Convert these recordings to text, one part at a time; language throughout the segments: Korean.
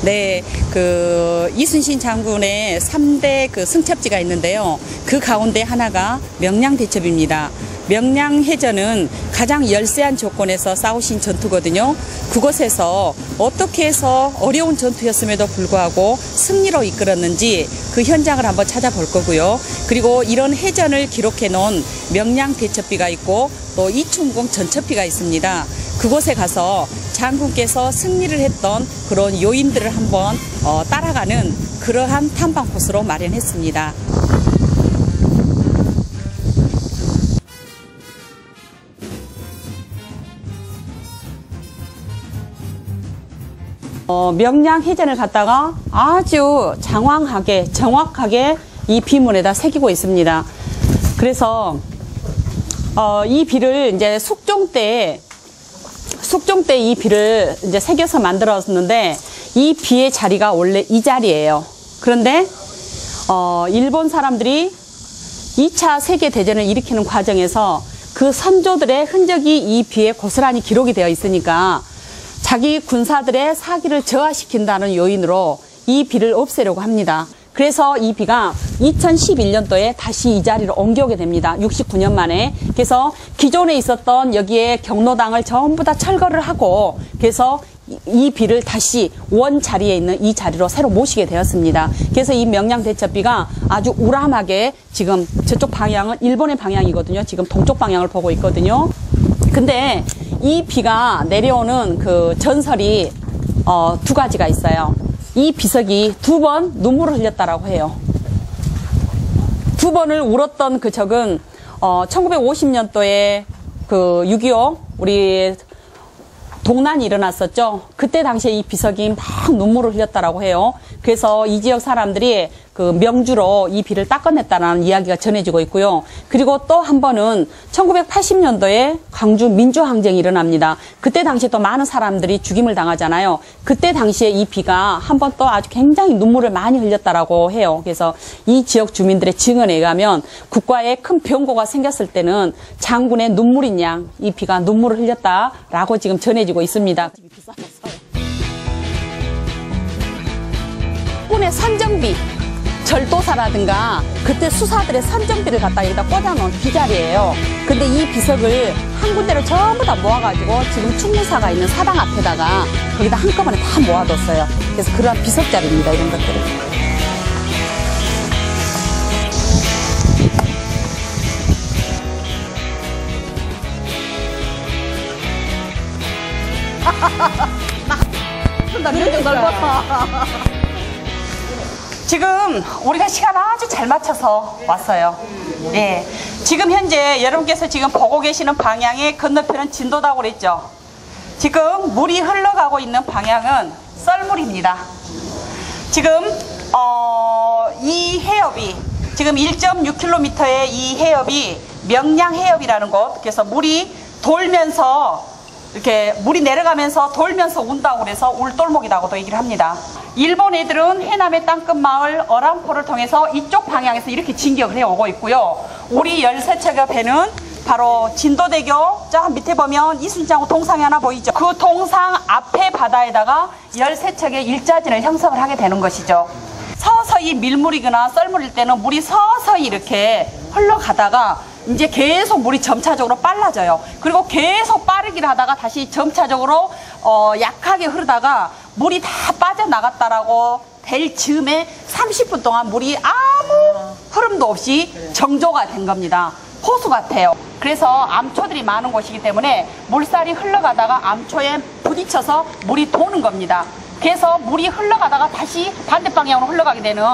네, 이순신 장군의 3대 승첩지가 있는데요. 그 가운데 하나가 명량대첩입니다. 명량해전은 가장 열세한 조건에서 싸우신 전투거든요. 그곳에서 어떻게 해서 어려운 전투였음에도 불구하고 승리로 이끌었는지 그 현장을 한번 찾아볼 거고요. 그리고 이런 해전을 기록해 놓은 명량대첩비가 있고 또 이충공 전첩비가 있습니다. 그곳에 가서 장군께서 승리를 했던 그런 요인들을 한번 따라가는 그러한 탐방 코스로 마련했습니다. 명량해전을 갖다가 아주 장황하게 정확하게 이 비문에다 새기고 있습니다. 그래서 이 비를 이제 숙종 때 이 비를 이제 새겨서 만들었는데 이 비의 자리가 원래 이 자리예요. 그런데 일본 사람들이 2차 세계대전을 일으키는 과정에서 그 선조들의 흔적이 이 비에 고스란히 기록이 되어 있으니까 자기 군사들의 사기를 저하시킨다는 요인으로 이 비를 없애려고 합니다. 그래서 이 비가 2011년도에 다시 이 자리로 옮겨오게 됩니다. 69년 만에. 그래서 기존에 있었던 여기에 경로당을 전부 다 철거를 하고 그래서 이 비를 다시 원 자리에 있는 이 자리로 새로 모시게 되었습니다. 그래서 이 명량대첩비가 아주 우람하게 지금 저쪽 방향은 일본의 방향이거든요. 지금 동쪽 방향을 보고 있거든요. 근데 이 비가 내려오는 그 전설이 두 가지가 있어요. 이 비석이 2번 눈물을 흘렸다라고 해요. 2번을 울었던 그 적은 1950년도에 그 6.25 우리 동난이 일어났었죠. 그때 당시에 이 비석이 막 눈물을 흘렸다라고 해요. 그래서 이 지역 사람들이 그 명주로 이 비를 닦아냈다는 이야기가 전해지고 있고요. 그리고 또 한 번은 1980년도에 광주 민주항쟁이 일어납니다. 그때 당시에 또 많은 사람들이 죽임을 당하잖아요. 그때 당시에 이 비가 한 번 또 아주 굉장히 눈물을 많이 흘렸다라고 해요. 그래서 이 지역 주민들의 증언에 의하면 국가에 큰 병고가 생겼을 때는 장군의 눈물인 양 이 비가 눈물을 흘렸다라고 지금 전해지고 있습니다. 군의 선정비 절도사라든가 그때 수사들의 선정비를 갖다 여기다 꽂아놓은 비자리예요. 근데 이 비석을 한 군데를 전부 다 모아가지고 지금 충무사가 있는 사당 앞에다가 거기다 한꺼번에 다 모아뒀어요. 그래서 그러한 비석자리입니다. 이런 것들이. 지금 우리가 시간 아주 잘 맞춰서 왔어요. 예. 지금 현재 여러분께서 지금 보고 계시는 방향의 건너편은 진도다고 그랬죠. 지금 물이 흘러가고 있는 방향은 썰물입니다. 지금 이 해협이 지금 1.6km의 이 해협이 명량해협이라는 곳. 그래서 물이 돌면서 이렇게 물이 내려가면서 돌면서 운다고 그래서 울돌목이라고도 얘기를 합니다. 일본 애들은 해남의 땅끝 마을 어람포를 통해서 이쪽 방향에서 이렇게 진격을 해오고 있고요. 우리 13척의 배는 바로 진도대교 저 밑에 보면 이순신장군 동상이 하나 보이죠. 그 동상 앞에 바다에다가 13척의 일자진을 형성을 하게 되는 것이죠. 서서히 밀물이거나 썰물일 때는 물이 서서히 이렇게 흘러가다가 이제 계속 물이 점차적으로 빨라져요. 그리고 계속 빠르기를 하다가 다시 점차적으로 약하게 흐르다가 물이 다 빠져나갔다라고 될 즈음에 30분 동안 물이 아무 흐름도 없이 정조가 된 겁니다. 호수 같아요. 그래서 암초들이 많은 곳이기 때문에 물살이 흘러가다가 암초에 부딪혀서 물이 도는 겁니다. 그래서 물이 흘러가다가 다시 반대 방향으로 흘러가게 되는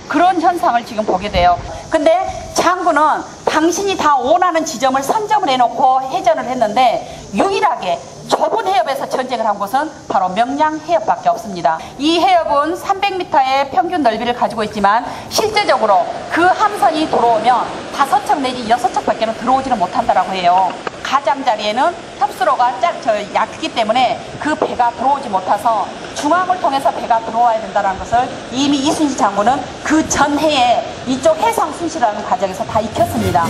그런 현상을 지금 보게 돼요. 근데 장군은 당신이 다 원하는 지점을 선점을 해놓고 해전을 했는데 유일하게 좁은 해협에서 전쟁을 한 곳은 바로 명량해협밖에 없습니다. 이 해협은 300m의 평균 넓이를 가지고 있지만 실제적으로 그 함선이 들어오면 5척 내지 6척밖에는 들어오지는 못한다라고 해요. 가장자리에는 흡수로가 얕기 때문에 그 배가 들어오지 못해서 중앙을 통해서 배가 들어와야 된다는 것을 이미 이순신 장군은 그 전해에 이쪽 해상 순시라는 과정에서 다 익혔습니다.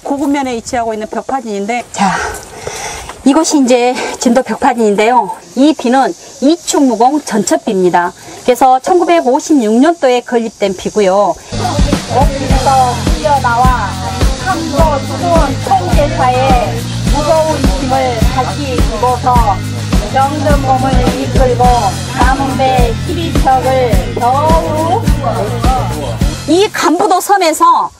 고군면에 위치하고 있는 벽파진인데, 자, 이곳이 이제 진도 벽파진인데요. 이 비는 이충무공 전첩비입니다. 그래서 1956년도에 건립된 비고요. 목에서 뛰어나와 함도 두꺼운 통제사의 무거운 힘을 다시 두고서 병든 몸을 이끌고 남은 배 12척을 겨우 이 간부도 섬에서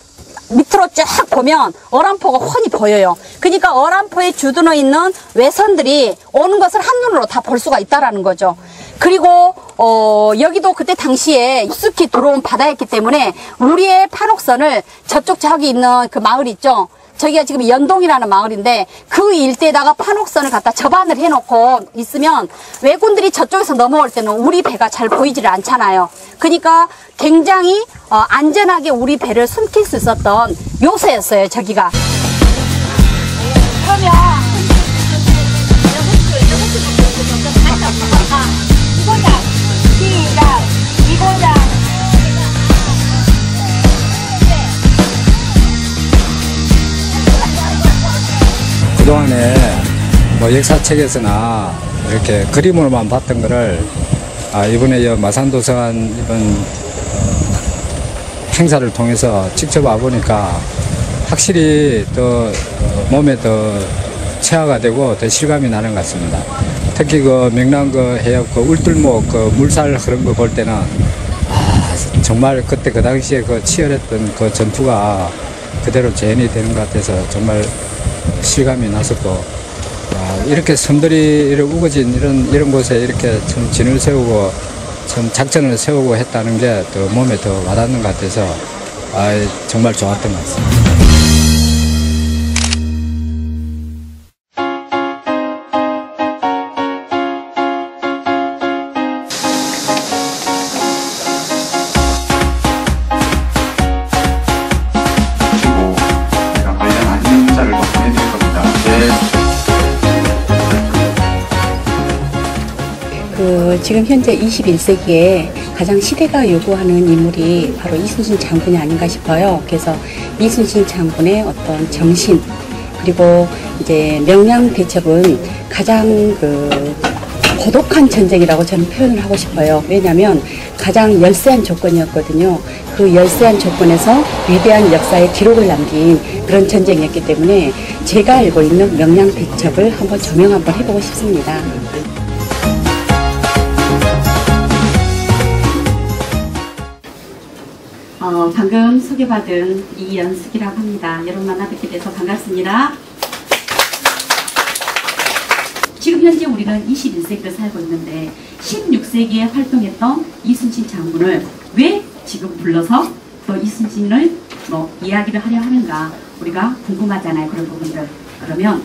밑으로 쫙 보면 어란포가 훤히 보여요. 그러니까 어란포에 주둔어 있는 외선들이 오는 것을 한눈으로 다 볼 수가 있다라는 거죠. 그리고 여기도 그때 당시에 깊숙이 들어온 바다였기 때문에 우리의 판옥선을 저기 있는 그 마을 있죠. 저기가 지금 연동이라는 마을인데 그 일대에다가 판옥선을 갖다 접안을 해놓고 있으면 왜군들이 저쪽에서 넘어올 때는 우리 배가 잘 보이지를 않잖아요. 그러니까 굉장히 안전하게 우리 배를 숨길 수 있었던 요새였어요, 저기가. 그러면 이고장, 시작, 이고장. 그동안에 뭐 역사책에서나 이렇게 그림으로만 봤던 거를 이번에 마산도서관 이번 행사를 통해서 직접 와보니까 확실히 더 몸에 더 체화가 되고 더 실감이 나는 것 같습니다. 특히 그 명랑 그 해협 그 울들목 그 물살 그런 거 볼 때는 정말 그때 그 당시에 그 치열했던 그 전투가 그대로 재현이 되는 것 같아서 정말 실감이 났었고, 이렇게 섬들이 이렇게 우거진 이런 곳에 이렇게 참 진을 세우고 참 작전을 세우고 했다는 게 더 몸에 더 와닿는 것 같아서 정말 좋았던 것 같습니다. 지금 현재 21세기에 가장 시대가 요구하는 인물이 바로 이순신 장군이 아닌가 싶어요. 그래서 이순신 장군의 어떤 정신, 그리고 이제 명량 대첩은 가장 고독한 전쟁이라고 저는 표현을 하고 싶어요. 왜냐하면 가장 열세한 조건이었거든요. 그 열세한 조건에서 위대한 역사의 기록을 남긴 그런 전쟁이었기 때문에 제가 알고 있는 명량 대첩을 한번 조명 한번 해보고 싶습니다. 방금 소개받은 이연숙이라고 합니다. 여러분 만나뵙게 돼서 반갑습니다. 지금 현재 우리는 21세기를 살고 있는데 16세기에 활동했던 이순신 장군을 왜 지금 불러서 또 이순신을 이야기를 하려 하는가 우리가 궁금하잖아요. 그런 부분들. 그러면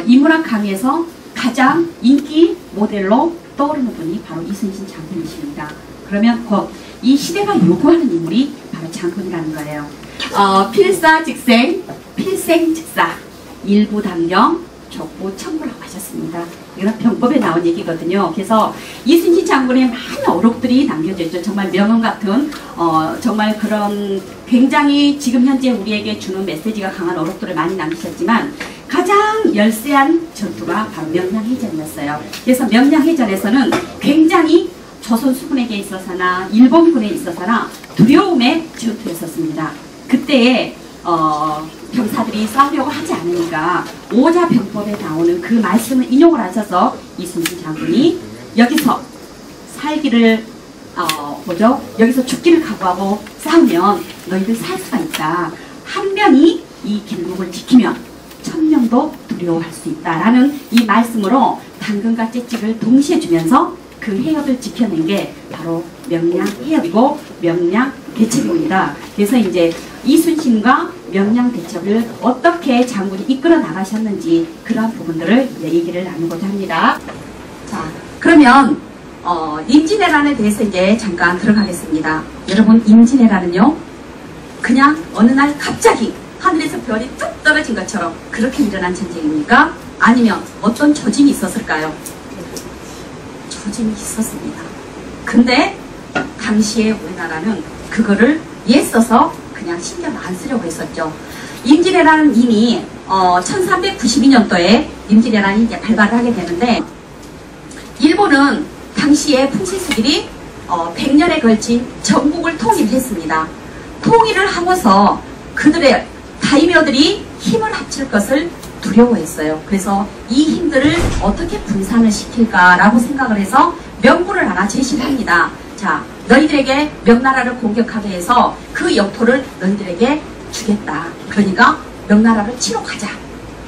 인문학 강의에서 가장 인기 모델로 떠오르는 분이 바로 이순신 장군이십니다. 그러면 곧 이 시대가 요구하는 인물이 바로 장군이라는 거예요. 필사즉생, 필생즉사, 일부당령, 족부청부라고 하셨습니다. 이건 병법에 나온 얘기거든요. 그래서 이순신 장군의 많은 어록들이 남겨져 있죠. 정말 명언 같은 정말 그런 굉장히 지금 현재 우리에게 주는 메시지가 강한 어록들을 많이 남기셨지만 가장 열세한 전투가 바로 명량해전이었어요. 그래서 명량해전에서는 굉장히 조선 수군에게 있어서나 일본군에 있어서나 두려움의 전투였었습니다. 그때에 병사들이 싸우려고 하지 않으니까 오자병법에 나오는 그 말씀을 인용을 하셔서 이순신 장군이 여기서 살기를 여기서 죽기를 각오하고 싸우면 너희들 살 수가 있다. 한 명이 이 길목을 지키면 1000명도 두려워할 수 있다라는 이 말씀으로 당근과 채찍을 동시에 주면서 그 해협을 지켜낸 게 바로 명량 해협이고 명량 대첩입니다. 그래서 이제 이순신과 명량 대첩을 어떻게 장군이 이끌어 나가셨는지 그런 부분들을 얘기를 나누고자 합니다. 자, 그러면 임진왜란에 대해서 이제 잠깐 들어가겠습니다. 여러분, 임진왜란은요, 그냥 어느 날 갑자기 하늘에서 별이 뚝 떨어진 것처럼 그렇게 일어난 전쟁입니까? 아니면 어떤 조짐이 있었을까요? 조짐이 있었습니다. 근데 당시에 우리나라는 그거를 애써서 그냥 신경 안 쓰려고 했었죠. 임진왜란은 이미 1392년도에 임진왜란이 이제 발발을 하게 되는데, 일본은 당시에 풍신수길이 100년에 걸친 전국을 통일했습니다. 통일을 하고서 그들의 다이묘들이 힘을 합칠 것을 두려워했어요. 그래서 이 힘들을 어떻게 분산을 시킬까라고 생각을 해서 명분을 하나 제시를 합니다. 자, 너희들에게 명나라를 공격하게 해서 그 영토를 너희들에게 주겠다. 그러니까 명나라를 치러 가자.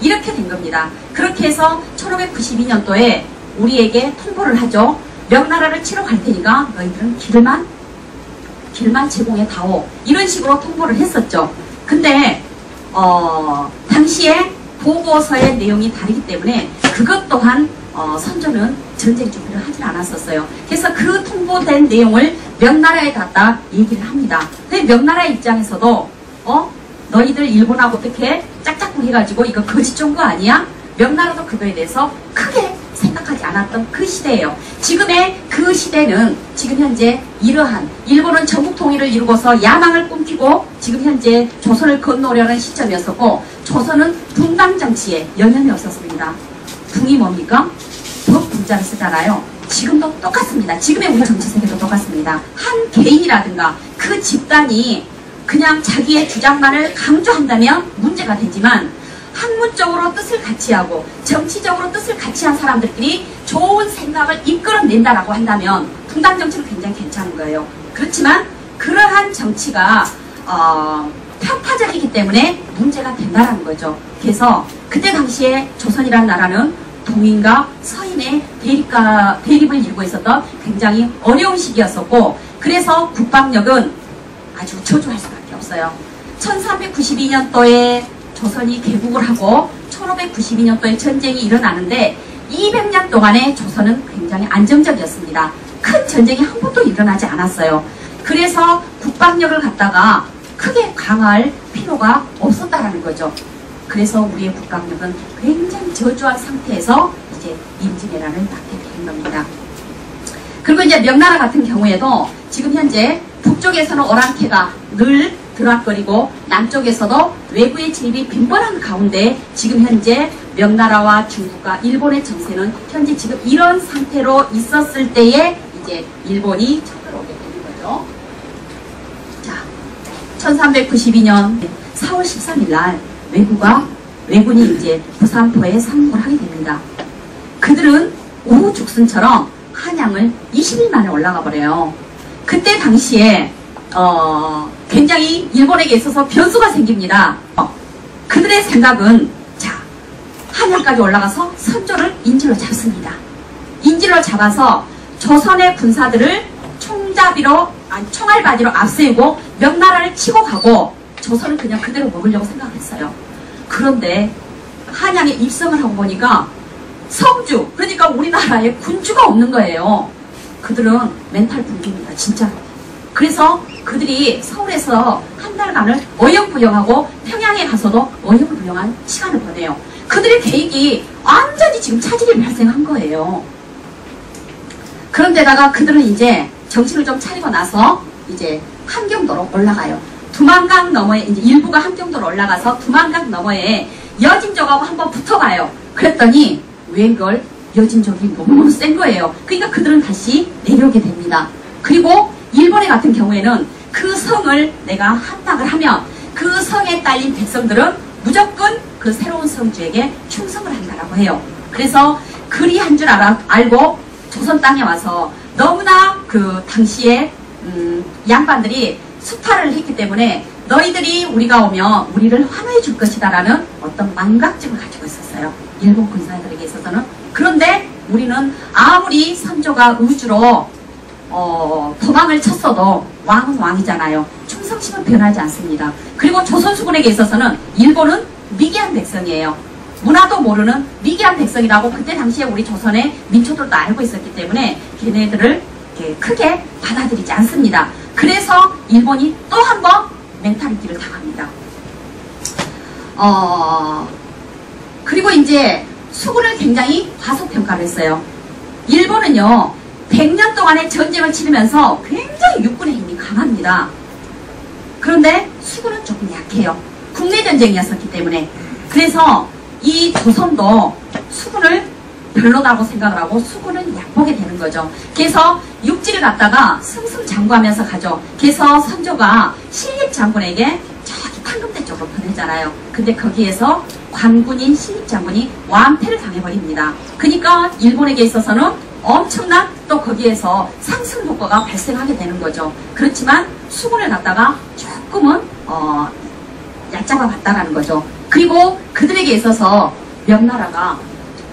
이렇게 된 겁니다. 그렇게 해서 1592년도에 우리에게 통보를 하죠. 명나라를 치러 갈 테니까 너희들은 길만 제공해 다오. 이런 식으로 통보를 했었죠. 근데 당시에 보고서의 내용이 다르기 때문에 그것 또한 선조는 전쟁 준비를 하진 않았었어요. 그래서 그 통보된 내용을 명나라에 갖다 얘기를 합니다. 근데 명나라 입장에서도 너희들 일본하고 어떻게 짝짝꿍 해가지고 이거 거짓 정부 아니야? 명나라도 그거에 대해서 크게 생각하지 않았던 그 시대예요. 지금의 그 시대는 지금 현재 이러한 일본은 전국 통일을 이루고서 야망을 꿈피고 지금 현재 조선을 건너려는 시점이었었고, 조선은 붕당 정치에 영향이 없었습니다. 붕이 뭡니까? 덕분자를 쓰잖아요. 지금도 똑같습니다. 지금의 우리 정치 세계도 똑같습니다. 한 개인이라든가 그 집단이 그냥 자기의 주장만을 강조한다면 문제가 되지만, 학문적으로 뜻을 같이 하고 정치적으로 뜻을 같이 한 사람들끼리 좋은 생각을 이끌어낸다라고 한다면 붕당 정치는 굉장히 괜찮은 거예요. 그렇지만 그러한 정치가 편파적이기 때문에 문제가 된다라는 거죠. 그래서 그때 당시에 조선이라는 나라는 동인과 서인의 대립을 이루고 있었던 굉장히 어려운 시기였었고, 그래서 국방력은 아주 저조할 수밖에 없어요. 1392년도에 조선이 개국을 하고 1592년도에 전쟁이 일어나는데 200년 동안에 조선은 굉장히 안정적이었습니다. 큰 전쟁이 한 번도 일어나지 않았어요. 그래서 국방력을 갖다가 크게 강화할 필요가 없었다라는 거죠. 그래서 우리의 국방력은 굉장히 저조한 상태에서 이제 임진왜란을 맞게 된 겁니다. 그리고 이제 명나라 같은 경우에도 지금 현재 북쪽에서는 오랑캐가 늘 드락거리고 남쪽에서도 외부의 진입이 빈번한 가운데 지금 현재 명나라와 중국과 일본의 정세는 현재 지금 이런 상태로 있었을 때에 이제 일본이 쳐들어오게 되는 거죠. 자, 1392년 4월 13일 날 왜군이 이제 부산포에 상륙을 하게 됩니다. 그들은 오후죽순처럼 한양을 20일 만에 올라가 버려요. 그때 당시에 굉장히 일본에게 있어서 변수가 생깁니다. 그들의 생각은 자, 한양까지 올라가서 선조를 인질로 잡습니다. 인질로 잡아서 조선의 군사들을 총알바지로 앞세우고 명나라를 치고 가고 조선은 그냥 그대로 먹으려고 생각했어요. 그런데 한양에 입성을 하고 보니까 성주, 그러니까 우리나라에 군주가 없는 거예요. 그들은 멘탈 붕괴입니다. 진짜. 그래서 그들이 서울에서 한 달간을 어영부영하고 평양에 가서도 어영부영한 시간을 보내요. 그들의 계획이 완전히 지금 차질이 발생한 거예요. 그런데다가 그들은 이제 정신을 좀 차리고 나서 이제 함경도로 올라가요. 두만강 너머에 이제 일부가 함경도로 올라가서 두만강 너머에 여진족하고 한번 붙어가요. 그랬더니 웬걸 여진족이 너무 센 거예요. 그러니까 그들은 다시 내려오게 됩니다. 그리고 일본의 같은 경우에는 그 성을 내가 함락을 하면 그 성에 딸린 백성들은 무조건 그 새로운 성주에게 충성을 한다라고 해요. 그래서 그리한 줄 알고 조선 땅에 와서 너무나 그 당시에 양반들이 수탈을 했기 때문에 너희들이 우리가 오면 우리를 환호해 줄 것이다 라는 어떤 망각증을 가지고 있었어요. 일본 군사들에게 있어서는. 그런데 우리는 아무리 선조가 의주로 도망을 쳤어도 왕은 왕이잖아요. 충성심은 변하지 않습니다. 그리고 조선수군에게 있어서는 일본은 미개한 백성이에요. 문화도 모르는 미개한 백성이라고 그때 당시에 우리 조선의 민초들도 알고 있었기 때문에 걔네들을 크게 받아들이지 않습니다. 그래서 일본이 또 한 번 멘탈리티를 당합니다. 그리고 이제 수군을 굉장히 과소평가를 했어요. 일본은요 100년 동안의 전쟁을 치르면서 굉장히 육군의 힘이 강합니다. 그런데 수군은 조금 약해요. 국내 전쟁이었었기 때문에. 그래서 이 조선도 수군을 별로다고 생각을 하고 수군은 약보게 되는 거죠. 그래서 육지를 갔다가 승승장구하면서 가죠. 그래서 선조가 신립장군에게 저기 판금대 쪽으로 보내잖아요. 근데 거기에서 관군인 신립장군이 완패를 당해버립니다. 그러니까 일본에게 있어서는 엄청난 또 거기에서 상승 효과가 발생하게 되는 거죠. 그렇지만 수군을 갖다가 조금은 얕잡아 봤다라는 거죠. 그리고 그들에게 있어서 명나라가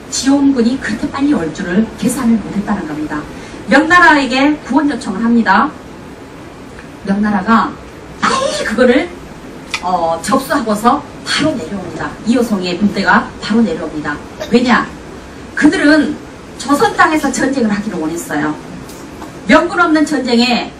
지원군이 그렇게 빨리 올 줄을 계산을 못했다는 겁니다. 명나라에게 구원 요청을 합니다. 명나라가 빨리 그거를 접수하고서 바로 내려옵니다. 이호송의 군대가 바로 내려옵니다. 왜냐? 그들은 조선 땅에서 전쟁을 하기를 원했어요. 명분 없는 전쟁에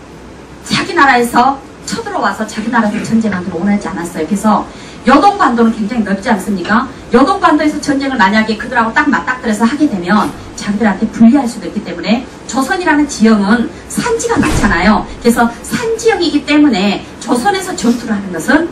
자기 나라에서 쳐들어와서 자기 나라에서 전쟁하기를 원하지 않았어요. 그래서 여동반도는 굉장히 넓지 않습니까? 여동반도에서 전쟁을 만약에 그들하고 딱 맞닥뜨려서 하게 되면 자기들한테 불리할 수도 있기 때문에 조선이라는 지형은 산지가 많잖아요. 그래서 산지형이기 때문에 조선에서 전투를 하는 것은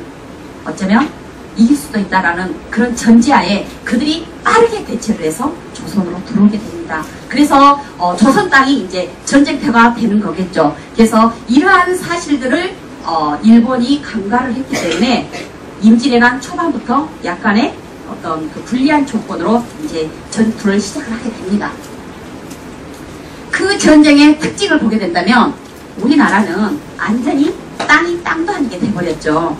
어쩌면 이길 수도 있다라는 그런 전제하에 그들이 빠르게 대처를 해서 조선으로 들어오게 됩니다. 그래서 조선 땅이 이제 전쟁터가 되는 거겠죠. 그래서 이러한 사실들을 일본이 간과를 했기 때문에 임진왜란 초반부터 약간의 어떤 그 불리한 조건으로 이제 전투를 시작을 하게 됩니다. 그 전쟁의 특징을 보게 된다면 우리나라는 완전히 땅이 땅도 아니게 돼버렸죠.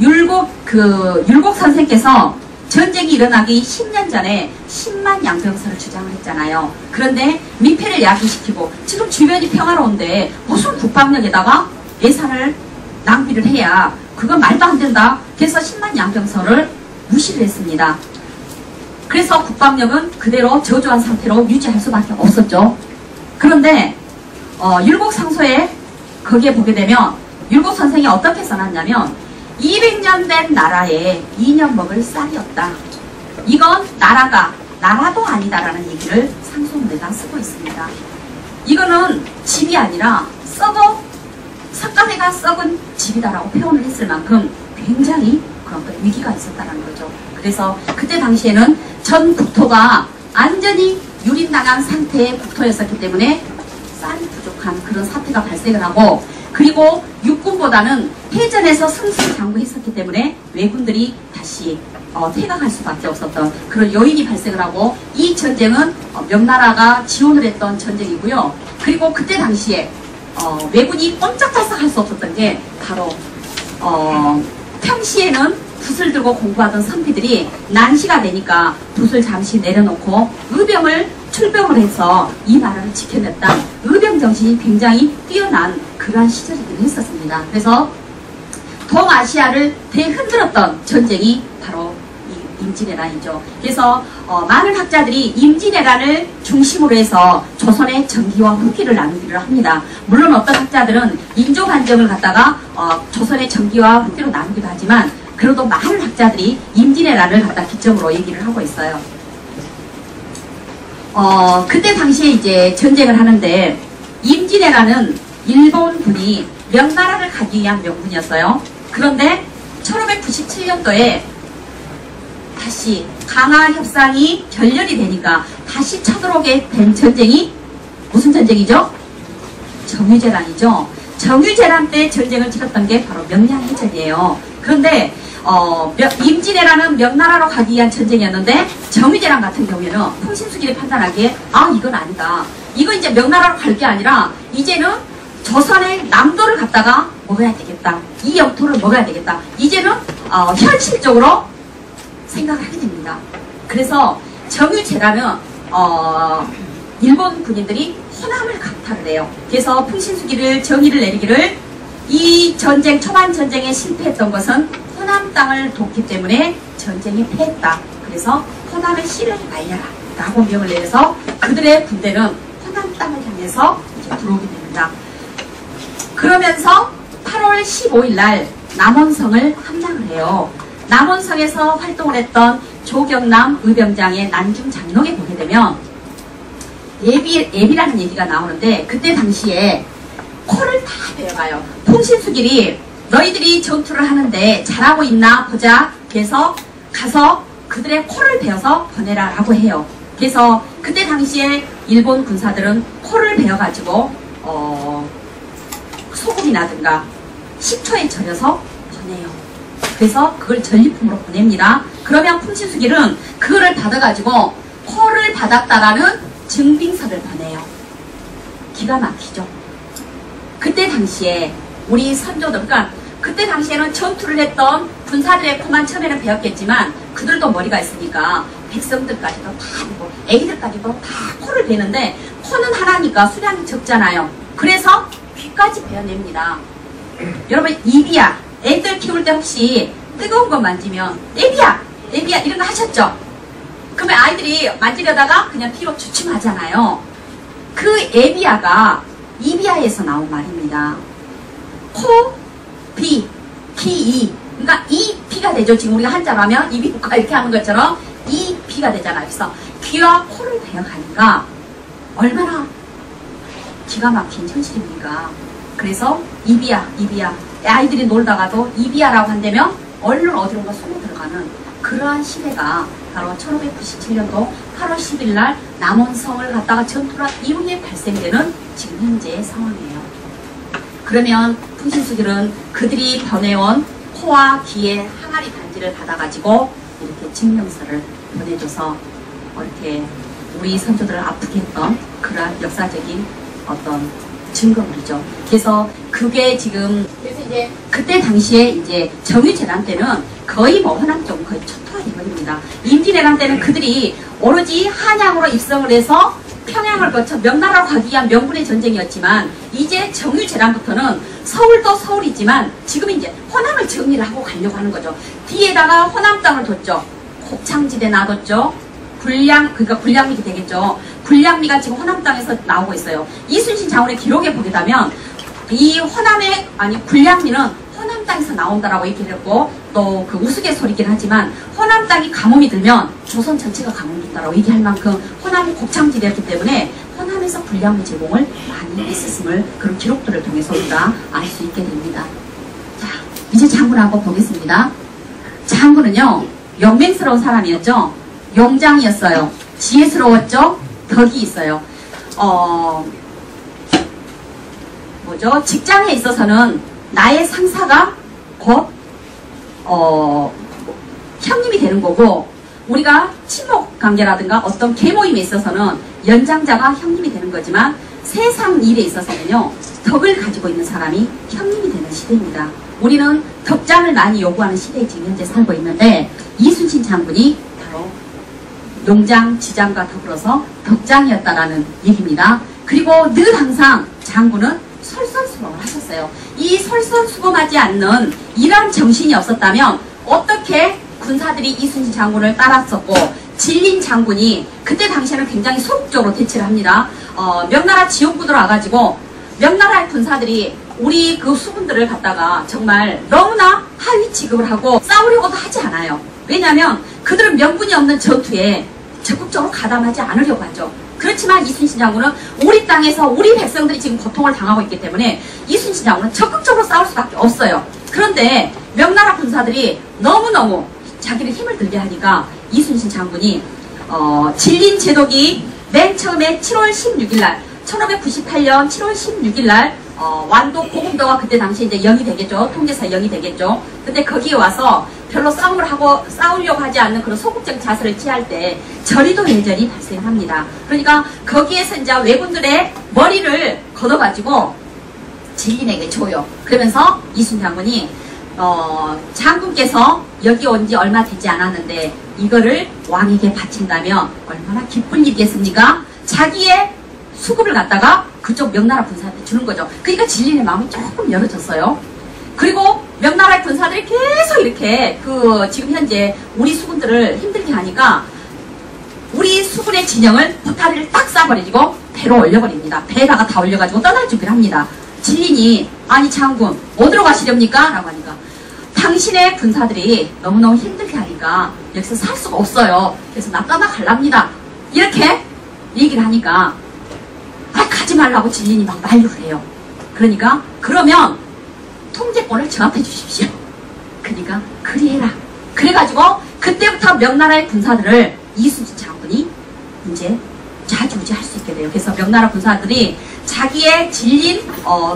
율곡 선생께서 전쟁이 일어나기 10년 전에 10만 양병설을 주장을 했잖아요. 그런데 민폐를 야기시키고 지금 주변이 평화로운데 무슨 국방력에다가 예산을 낭비를 해야 그건 말도 안 된다. 그래서 10만 양병설을 무시를 했습니다. 그래서 국방력은 그대로 저조한 상태로 유지할 수밖에 없었죠. 그런데 율곡상소에 거기에 보게 되면 율곡 선생이 어떻게 써놨냐면 200년 된 나라에 2년 먹을 쌀이 없다. 이건 나라도 아니다라는 얘기를 상소문에다 쓰고 있습니다. 이거는 집이 아니라 석가래가 썩은 집이다라고 표현을 했을 만큼 굉장히 그런 위기가 있었다는 거죠. 그래서 그때 당시에는 전 국토가 완전히 유린당한 상태의 국토였었기 때문에 쌀이 부족한 그런 사태가 발생을 하고, 그리고 육군보다는 해전에서 승승장구했었기 때문에 왜군들이 다시 퇴각할 수밖에 없었던 그런 요인이 발생을 하고, 이 전쟁은 명나라가 지원을 했던 전쟁이고요. 그리고 그때 당시에 왜군이 꼼짝달싹 할 수 없었던 게 바로 평시에는 붓을 들고 공부하던 선비들이 난시가 되니까 붓을 잠시 내려놓고 출병을 해서 이 나라를 지켜냈다. 의병 정신이 굉장히 뛰어난 그러한 시절이긴 했었습니다. 그래서 동아시아를 대흔들었던 전쟁이 바로 임진왜란이죠. 그래서 많은 학자들이 임진왜란을 중심으로 해서 조선의 정기와 후기를 나누기를 합니다. 물론 어떤 학자들은 인조반정을 갖다가 조선의 정기와 후기로 나누기도 하지만, 그래도 많은 학자들이 임진왜란을 갖다 기점으로 얘기를 하고 있어요. 그때 당시에 이제 전쟁을 하는데, 임진왜란은 일본군이 명나라를 가기 위한 명분이었어요. 그런데 1597년도에 다시 강화 협상이 결렬이 되니까 다시 쳐들어오게 된 전쟁이 무슨 전쟁이죠? 정유재란이죠. 정유재란 때 전쟁을 치렀던 게 바로 명량해전이에요. 그런데 임진왜란은 명나라로 가기 위한 전쟁이었는데, 정유재란 같은 경우에는 풍신수길이 판단하기에 이건 아니다. 이건 이제 명나라로 갈 게 아니라 이제는 조선의 남도를 갖다가 먹어야 되겠다. 이 영토를 먹어야 되겠다. 이제는 현실적으로 생각을 하게 됩니다. 그래서 정유재란은 일본 군인들이 호남을 강탈을 해요. 그래서 풍신수길을 정의를 내리기를, 이 전쟁 초반 전쟁에 실패했던 것은 호남 땅을 돕기 때문에 전쟁에 패했다. 그래서 호남의 씨를 말려라 라고 명을 내려서 그들의 군대는 호남 땅을 향해서 이제 들어오게 됩니다. 그러면서 8월 15일 날 남원성을 함락을 해요. 남원성에서 활동을 했던 조경남 의병장의 난중 장록에 보게 되면 예비라는 얘기가 나오는데, 그때 당시에 코를 다 베어가요. 풍신수길이 너희들이 전투를 하는데 잘하고 있나 보자. 그래서 가서 그들의 코를 베어서 보내라 라고 해요. 그래서 그때 당시에 일본 군사들은 코를 베어가지고 소금이라든가 식초에 절여서 보내요. 그래서 그걸 전리품으로 보냅니다. 그러면 풍신수길은 그거를 받아가지고 코를 받았다라는 증빙서를 보내요. 기가 막히죠. 그때 당시에 우리 선조들, 그러니까 그때 당시에는 전투를 했던 군사들의 코만 처음에는 베었겠지만 그들도 머리가 있으니까 백성들까지도 다 베고 애기들까지도 다 코를 베는데 코는 하나니까 수량이 적잖아요. 그래서 귀까지 베어냅니다. 여러분 입이야. 애들 키울 때 혹시 뜨거운 거 만지면 애비야 이런 거 하셨죠? 그러면 아이들이 만지려다가 그냥 피로 주춤하잖아요. 그 애비야가 이비야에서 나온 말입니다. 코, 비, 기, 이. 그러니까 이 피가 되죠. 지금 우리가 한자로 하면 이비인후과 이렇게 하는 것처럼 이 피가 되잖아요. 그래서 귀와 코를 베어가니까 얼마나 기가 막힌 현실입니까? 그래서 이비야. 아이들이 놀다가도 이비야라고 한다면 얼른 어디론가 숨어 들어가는 그러한 시대가 바로 1597년도 8월 10일 날 남원성을 갔다가 전투를 한 이후에 발생되는 지금 현재의 상황이에요. 그러면 풍신수길은 그들이 보내온 코와 귀의 항아리 단지를 받아가지고 이렇게 증명서를 보내줘서 이렇게 우리 선조들을 아프게 했던 그러한 역사적인 어떤 증거물이죠. 그래서 그게 지금 그래서 이제 그때 당시에 이제 정유재란 때는 거의 뭐 호남 쪽 거의 초토화되어버립니다. 임진왜란 때는 그들이 오로지 한양으로 입성을 해서 평양을 거쳐 명나라로 가기 위한 명분의 전쟁이었지만 이제 정유재란부터는 서울도 서울이지만 지금 이제 호남을 정리를 하고 가려고 하는 거죠. 뒤에다가 호남 땅을 뒀죠. 곡창지대 놔뒀죠. 그러니까 군량미가 되겠죠. 군량미가 지금 호남 땅에서 나오고 있어요. 이순신 장군의 기록에 보게 되면 이 군량미는 호남 땅에서 나온다라고 얘기를 했고 또 그 우스갯소리긴 하지만 호남 땅이 가뭄이 들면 조선 전체가 가뭄이 든다라고 얘기할 만큼 호남이 곡창지대였기 때문에 호남에서 군량미 제공을 많이 했었음을 그런 기록들을 통해서 우리가 알 수 있게 됩니다. 자, 이제 장군을 한번 보겠습니다. 장군은요 영맹스러운 사람이었죠. 용장이었어요. 지혜스러웠죠. 덕이 있어요. 직장에 있어서는 나의 상사가 곧 형님이 되는 거고 우리가 친목 관계라든가 어떤 계모임에 있어서는 연장자가 형님이 되는 거지만 세상 일에 있어서는요 덕을 가지고 있는 사람이 형님이 되는 시대입니다. 우리는 덕장을 많이 요구하는 시대에 지금 현재 살고 있는데 이순신 장군이 바로 용장, 지장과 더불어서 덕장이었다라는 얘기입니다. 그리고 늘 항상 장군은 솔선수범을 하셨어요. 이 솔선수범하지 않는 이러한 정신이 없었다면 어떻게 군사들이 이순신 장군을 따랐었고 진린 장군이 그때 당시에는 굉장히 소극적으로 대치를 합니다. 명나라 지역부들 와가지고 명나라의 군사들이 우리 그 수군들을 갖다가 정말 너무나 하위 취급을 하고 싸우려고도 하지 않아요. 왜냐하면 그들은 명분이 없는 전투에 적극적으로 가담하지 않으려고 하죠. 그렇지만 이순신 장군은 우리 땅에서 우리 백성들이 지금 고통을 당하고 있기 때문에 이순신 장군은 적극적으로 싸울 수밖에 없어요. 그런데 명나라 군사들이 너무너무 자기를 힘을 들게 하니까 이순신 장군이 진린 제독이 맨 처음에 7월 16일 날 1598년 7월 16일 날 완도 고금도가 그때 당시 이제 영이 되겠죠. 통제사 영이 되겠죠. 근데 거기에 와서 별로 싸우려고 하지 않는 그런 소극적 자세를 취할 때 저리도 일전이 발생합니다. 그러니까 거기에서 이제 왜군들의 머리를 걷어가지고 진린에게 줘요. 그러면서 이순신 장군이 장군께서 여기 온 지 얼마 되지 않았는데 이거를 왕에게 바친다면 얼마나 기쁜 일이겠습니까? 자기의 수급을 갖다가 그쪽 명나라 군사한테 주는 거죠. 그러니까 진린의 마음이 조금 열어졌어요. 그리고 명나라의 군사들이 계속 이렇게 지금 현재 우리 수군들을 힘들게 하니까 우리 수군의 진영을 보따리를 딱 싸버리고 배로 올려버립니다. 배에다가 다 올려가지고 떠날 준비를 합니다. 진린이 아니 장군 어디로 가시렵니까? 라고 하니까 당신의 군사들이 너무너무 힘들게 하니까 여기서 살 수가 없어요. 그래서 나 떠나갈랍니다. 이렇게 얘기를 하니까 가지 말라고 진린이 막 난리를 해요. 그러니까 그러면 통제 통제권을 저한테 주십시오. 그러니까 그리해라. 그래가지고 그때부터 명나라의 군사들을 이순신 장군이 이제 좌지우지할 수 있게 돼요. 그래서 명나라 군사들이 자기의 질린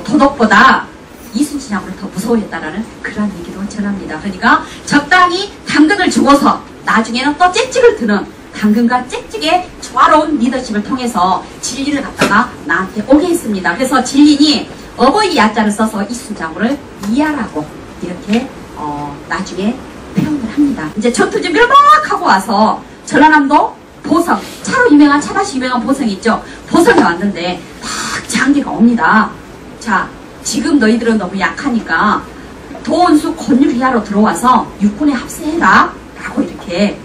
도덕보다 이순신 장군을 더 무서워했다라는 그런 얘기도 전합니다. 그러니까 적당히 당근을 주고서 나중에는 또 짹짹을 드는 당근과 짹짹의 조화로운 리더십을 통해서 진리를 갖다가 나한테 오게 했습니다. 그래서 진리니 어버이 야자를 써서 이순신 장군을 이하라고 이렇게 나중에 표현을 합니다. 이제 전투지 멸망하고 와서 전라남도 보성, 차로 유명한 차밭이 유명한 보성이 있죠. 보성에 왔는데 막 장기가 옵니다. 자, 지금 너희들은 너무 약하니까 도원수 권율이하러 들어와서 육군에 합세해라 라고 이렇게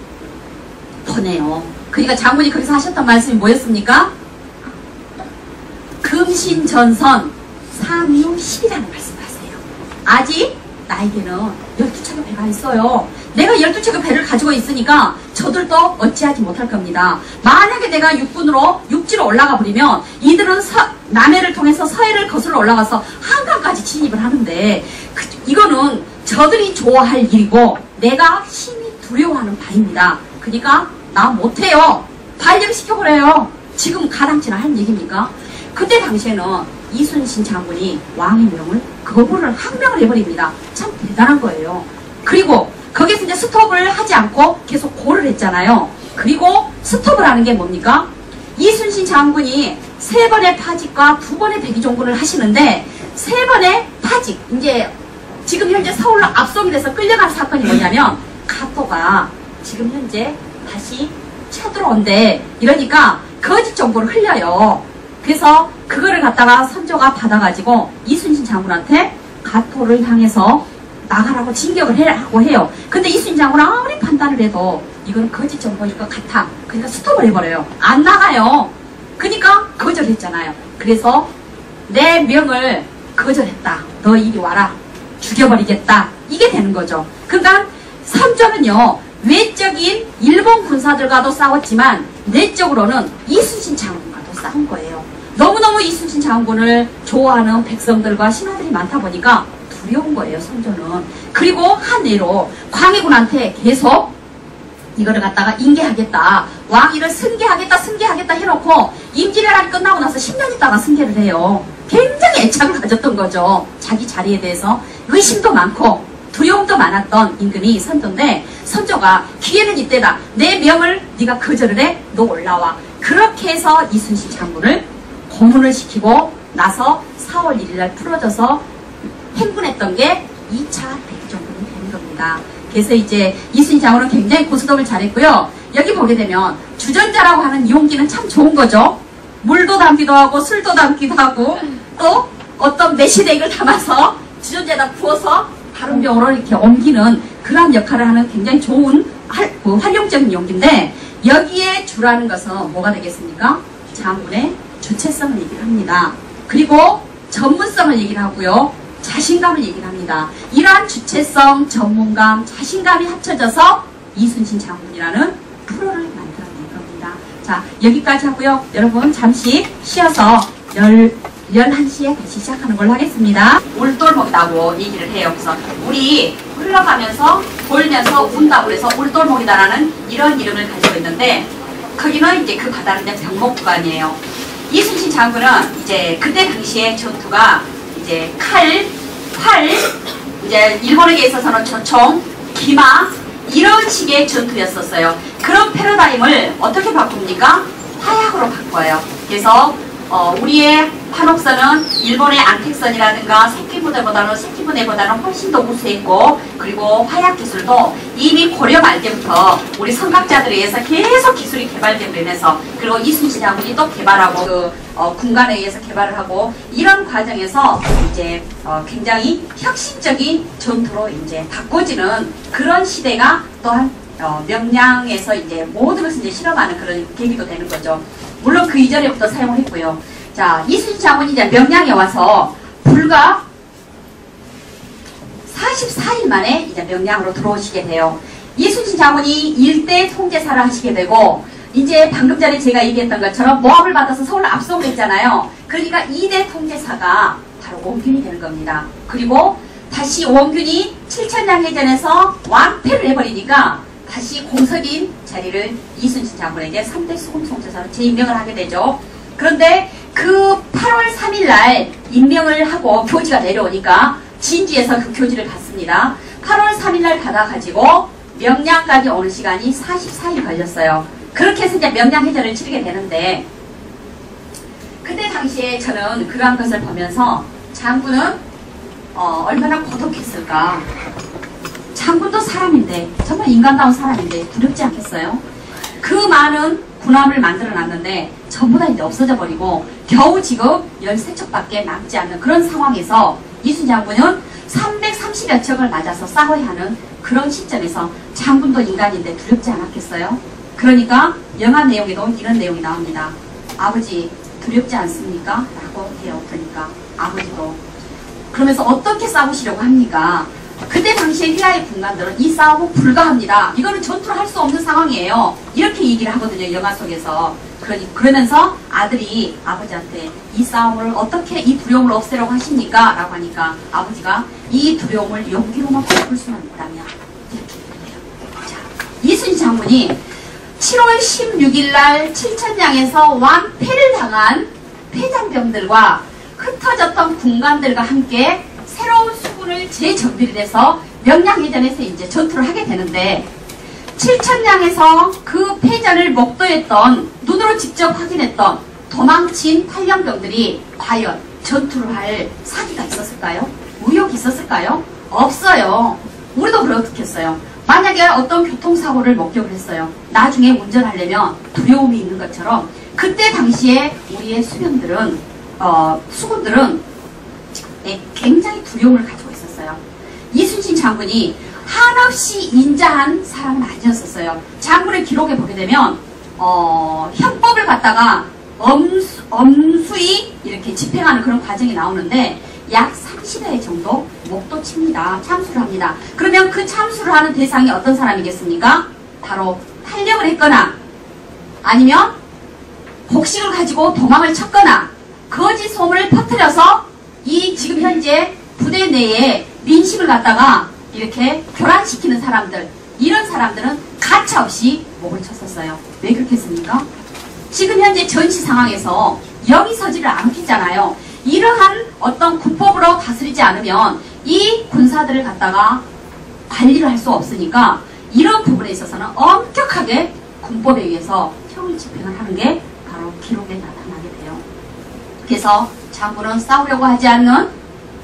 보내요. 그러니까 장군이 거기서 하셨던 말씀이 뭐였습니까? 금신전선 3유 10이라는 말씀을 하세요. 아직 나에게는 12척의 배가 있어요. 내가 12척의 배를 가지고 있으니까 저들도 어찌하지 못할 겁니다. 만약에 내가 육지로 올라가 버리면 이들은 남해를 통해서 서해를 거슬러 올라가서 한강까지 진입을 하는데 이거는 저들이 좋아할 일이고 내가 심히 두려워하는 바입니다. 그러니까 나 못해요. 발령시켜버려요. 지금 가당치나 할 얘기입니까? 그때 당시에는 이순신 장군이 왕의 명을 거부를 항명을 해버립니다. 참 대단한 거예요. 그리고 거기서 이제 스톱을 하지 않고 계속 고를 했잖아요. 그리고 스톱을 하는 게 뭡니까? 이순신 장군이 3번의 파직과 2번의 백의종군을 하시는데 3번의 파직, 이제 지금 현재 서울로 압송이 돼서 끌려간 사건이 뭐냐면 가토가 지금 현재 다시 쳐들어온대. 이러니까 거짓 정보를 흘려요. 그래서 그거를 갖다가 선조가 받아가지고 이순신 장군한테 가토를 향해서 나가라고 진격을 하고 해요. 근데 이순신 장군은 아무리 판단을 해도 이건 거짓 정보일 것 같아. 그러니까 스톱을 해버려요. 안 나가요. 그러니까 거절했잖아요. 그래서 내 명을 거절했다. 너 이리 와라. 죽여버리겠다. 이게 되는 거죠. 그러니까 선조는요. 외적인 일본 군사들과도 싸웠지만 내적으로는 이순신 장군과도 싸운 거예요. 너무너무 이순신 장군을 좋아하는 백성들과 신하들이 많다 보니까 두려운 거예요, 선조는. 그리고 한예로 광해군한테 계속 이거를 갖다가 인계하겠다. 왕위를 승계하겠다 해놓고 임진왜란이 끝나고 나서 10년 있다가 승계를 해요. 굉장히 애착을 가졌던 거죠. 자기 자리에 대해서 의심도 많고 두려움도 많았던 임금이 선조인데 선조가 기회는 이때다. 내 명을 네가 거절을 해. 너 올라와. 그렇게 해서 이순신 장군을 고문을 시키고 나서 4월 1일날 풀어져서 행군했던 게 2차 백의종군이 되는 겁니다. 그래서 이제 이순신 장군은 굉장히 고수동을 잘했고요. 여기 보게 되면 주전자라고 하는 용기는 참 좋은 거죠. 물도 담기도 하고 술도 담기도 하고 또 어떤 메시덱을 담아서 주전자에다 부어서 다른 병으로 이렇게 옮기는 그런 역할을 하는 굉장히 좋은 활용적인 용기인데 여기에 주라는 것은 뭐가 되겠습니까? 장군의 주체성을 얘기를 합니다. 그리고 전문성을 얘기를 하고요. 자신감을 얘기를 합니다. 이러한 주체성, 전문감, 자신감이 합쳐져서 이순신 장군이라는 프로를 만들어낸 겁니다. 자, 여기까지 하고요. 여러분 잠시 쉬어서 11시에 다시 시작하는 걸로 하겠습니다. 울돌목이라고 얘기를 해요. 그래서 물이 흘러가면서 돌면서 운다고 해서 울돌목이다라는 이런 이름을 가지고 있는데 거기는 이제 그 바다는 이제 병목구간이에요. 이순신 장군은 이제 그때 당시에 전투가 이제 칼, 활, 이제 일본에게 있어서는 조총, 기마 이런 식의 전투였었어요. 그런 패러다임을 어떻게 바꿉니까? 화약으로 바꿔요. 그래서 우리의 판옥선은 일본의 안택선이라든가 새끼부대보다는 훨씬 더 우수했고 그리고 화약 기술도 이미 고려 말 때부터 우리 선각자들에 의해서 계속 기술이 개발되고 이래서 그리고 이순신 장군이 또 개발하고 그 군관에 의해서 개발을 하고 이런 과정에서 이제 굉장히 혁신적인 전투로 이제 바꿔지는 그런 시대가 또한 명량에서 이제 모든 것을 이제 실험하는 그런 계기도 되는 거죠. 물론 그 이전에부터 사용을 했고요. 자, 이순신 장군이 이제 명량에 와서 불과 44일 만에 이제 명량으로 들어오시게 돼요. 이순신 장군이 일대 통제사를 하시게 되고 이제 방금 전에 제가 얘기했던 것처럼 모함을 받아서 서울로 압송을 했잖아요. 그러니까 2대 통제사가 바로 원균이 되는 겁니다. 그리고 다시 원균이 칠천량해전에서 완패를 해버리니까 다시 공석인 자리를 이순신 장군에게 3대 수공통제사로 재임명을 하게 되죠. 그런데 그 8월 3일 날 임명을 하고 교지가 내려오니까 진주에서 그 교지를 받습니다. 8월 3일 날 받아가지고 명량까지 오는 시간이 44일 걸렸어요. 그렇게 해서 이제 명량해전을 치르게 되는데, 그때 당시에 저는 그러한 것을 보면서 장군은 얼마나 고독했을까. 장군도 사람인데, 정말 인간다운 사람인데 두렵지 않겠어요? 그 많은 군함을 만들어 놨는데 전부 다 이제 없어져 버리고 겨우 지금 13척밖에 남지 않는 그런 상황에서 이순신 장군은 330여 척을 맞아서 싸워야 하는 그런 시점에서 장군도 인간인데 두렵지 않았겠어요? 그러니까 영화 내용에도 이런 내용이 나옵니다. 아버지 두렵지 않습니까? 라고 해요. 그러니까 아버지도. 그러면서 어떻게 싸우시려고 합니까? 그때 당시에 휘하의 군관들은 이 싸움은 불가합니다. 이거는 전투를 할 수 없는 상황이에요. 이렇게 얘기를 하거든요. 영화 속에서. 그러면서 아들이 아버지한테 이 싸움을 어떻게 이 두려움을 없애려고 하십니까? 라고 하니까 아버지가 이 두려움을 용기로만 바꿀 수만 있다면 이렇게 얘기해요. 자, 이순신 장군이 7월 16일 날 칠천량에서 완패를 당한 패장병들과 흩어졌던 군관들과 함께 새로운 수군을 재정비를 해서 명량해전에서 이제 전투를 하게 되는데, 칠천량에서 그 패전을 목도했던, 눈으로 직접 확인했던 도망친 탈영병들이 과연 전투를 할 사기가 있었을까요? 의욕이 있었을까요? 없어요. 우리도 그렇겠어요. 만약에 어떤 교통사고를 목격을 했어요. 나중에 운전하려면 두려움이 있는 것처럼 그때 당시에 우리의 수군들은 굉장히 두려움을 가지고 있었어요. 이순신 장군이 한없이 인자한 사람은 아니었었어요. 장군의 기록에 보게 되면 형법을 갖다가 엄수히 이렇게 집행하는 그런 과정이 나오는데 약 30회 정도 목도 칩니다. 참수를 합니다. 그러면 그 참수를 하는 대상이 어떤 사람이겠습니까? 바로 탈영을 했거나 아니면 복식을 가지고 도망을 쳤거나 거짓 소문을 퍼뜨려서 이 지금 현재 부대 내에 민심을 갖다가 이렇게 교란시키는 사람들, 이런 사람들은 가차없이 목을 쳤었어요. 왜 그렇겠습니까? 지금 현재 전시 상황에서 영이 서지를 않겠잖아요. 이러한 어떤 군법으로 다스리지 않으면 이 군사들을 갖다가 관리를 할 수 없으니까 이런 부분에 있어서는 엄격하게 군법에 의해서 형을 집행을 하는 게 바로 기록에 나타나게 돼요. 그래서 장군은 싸우려고 하지 않는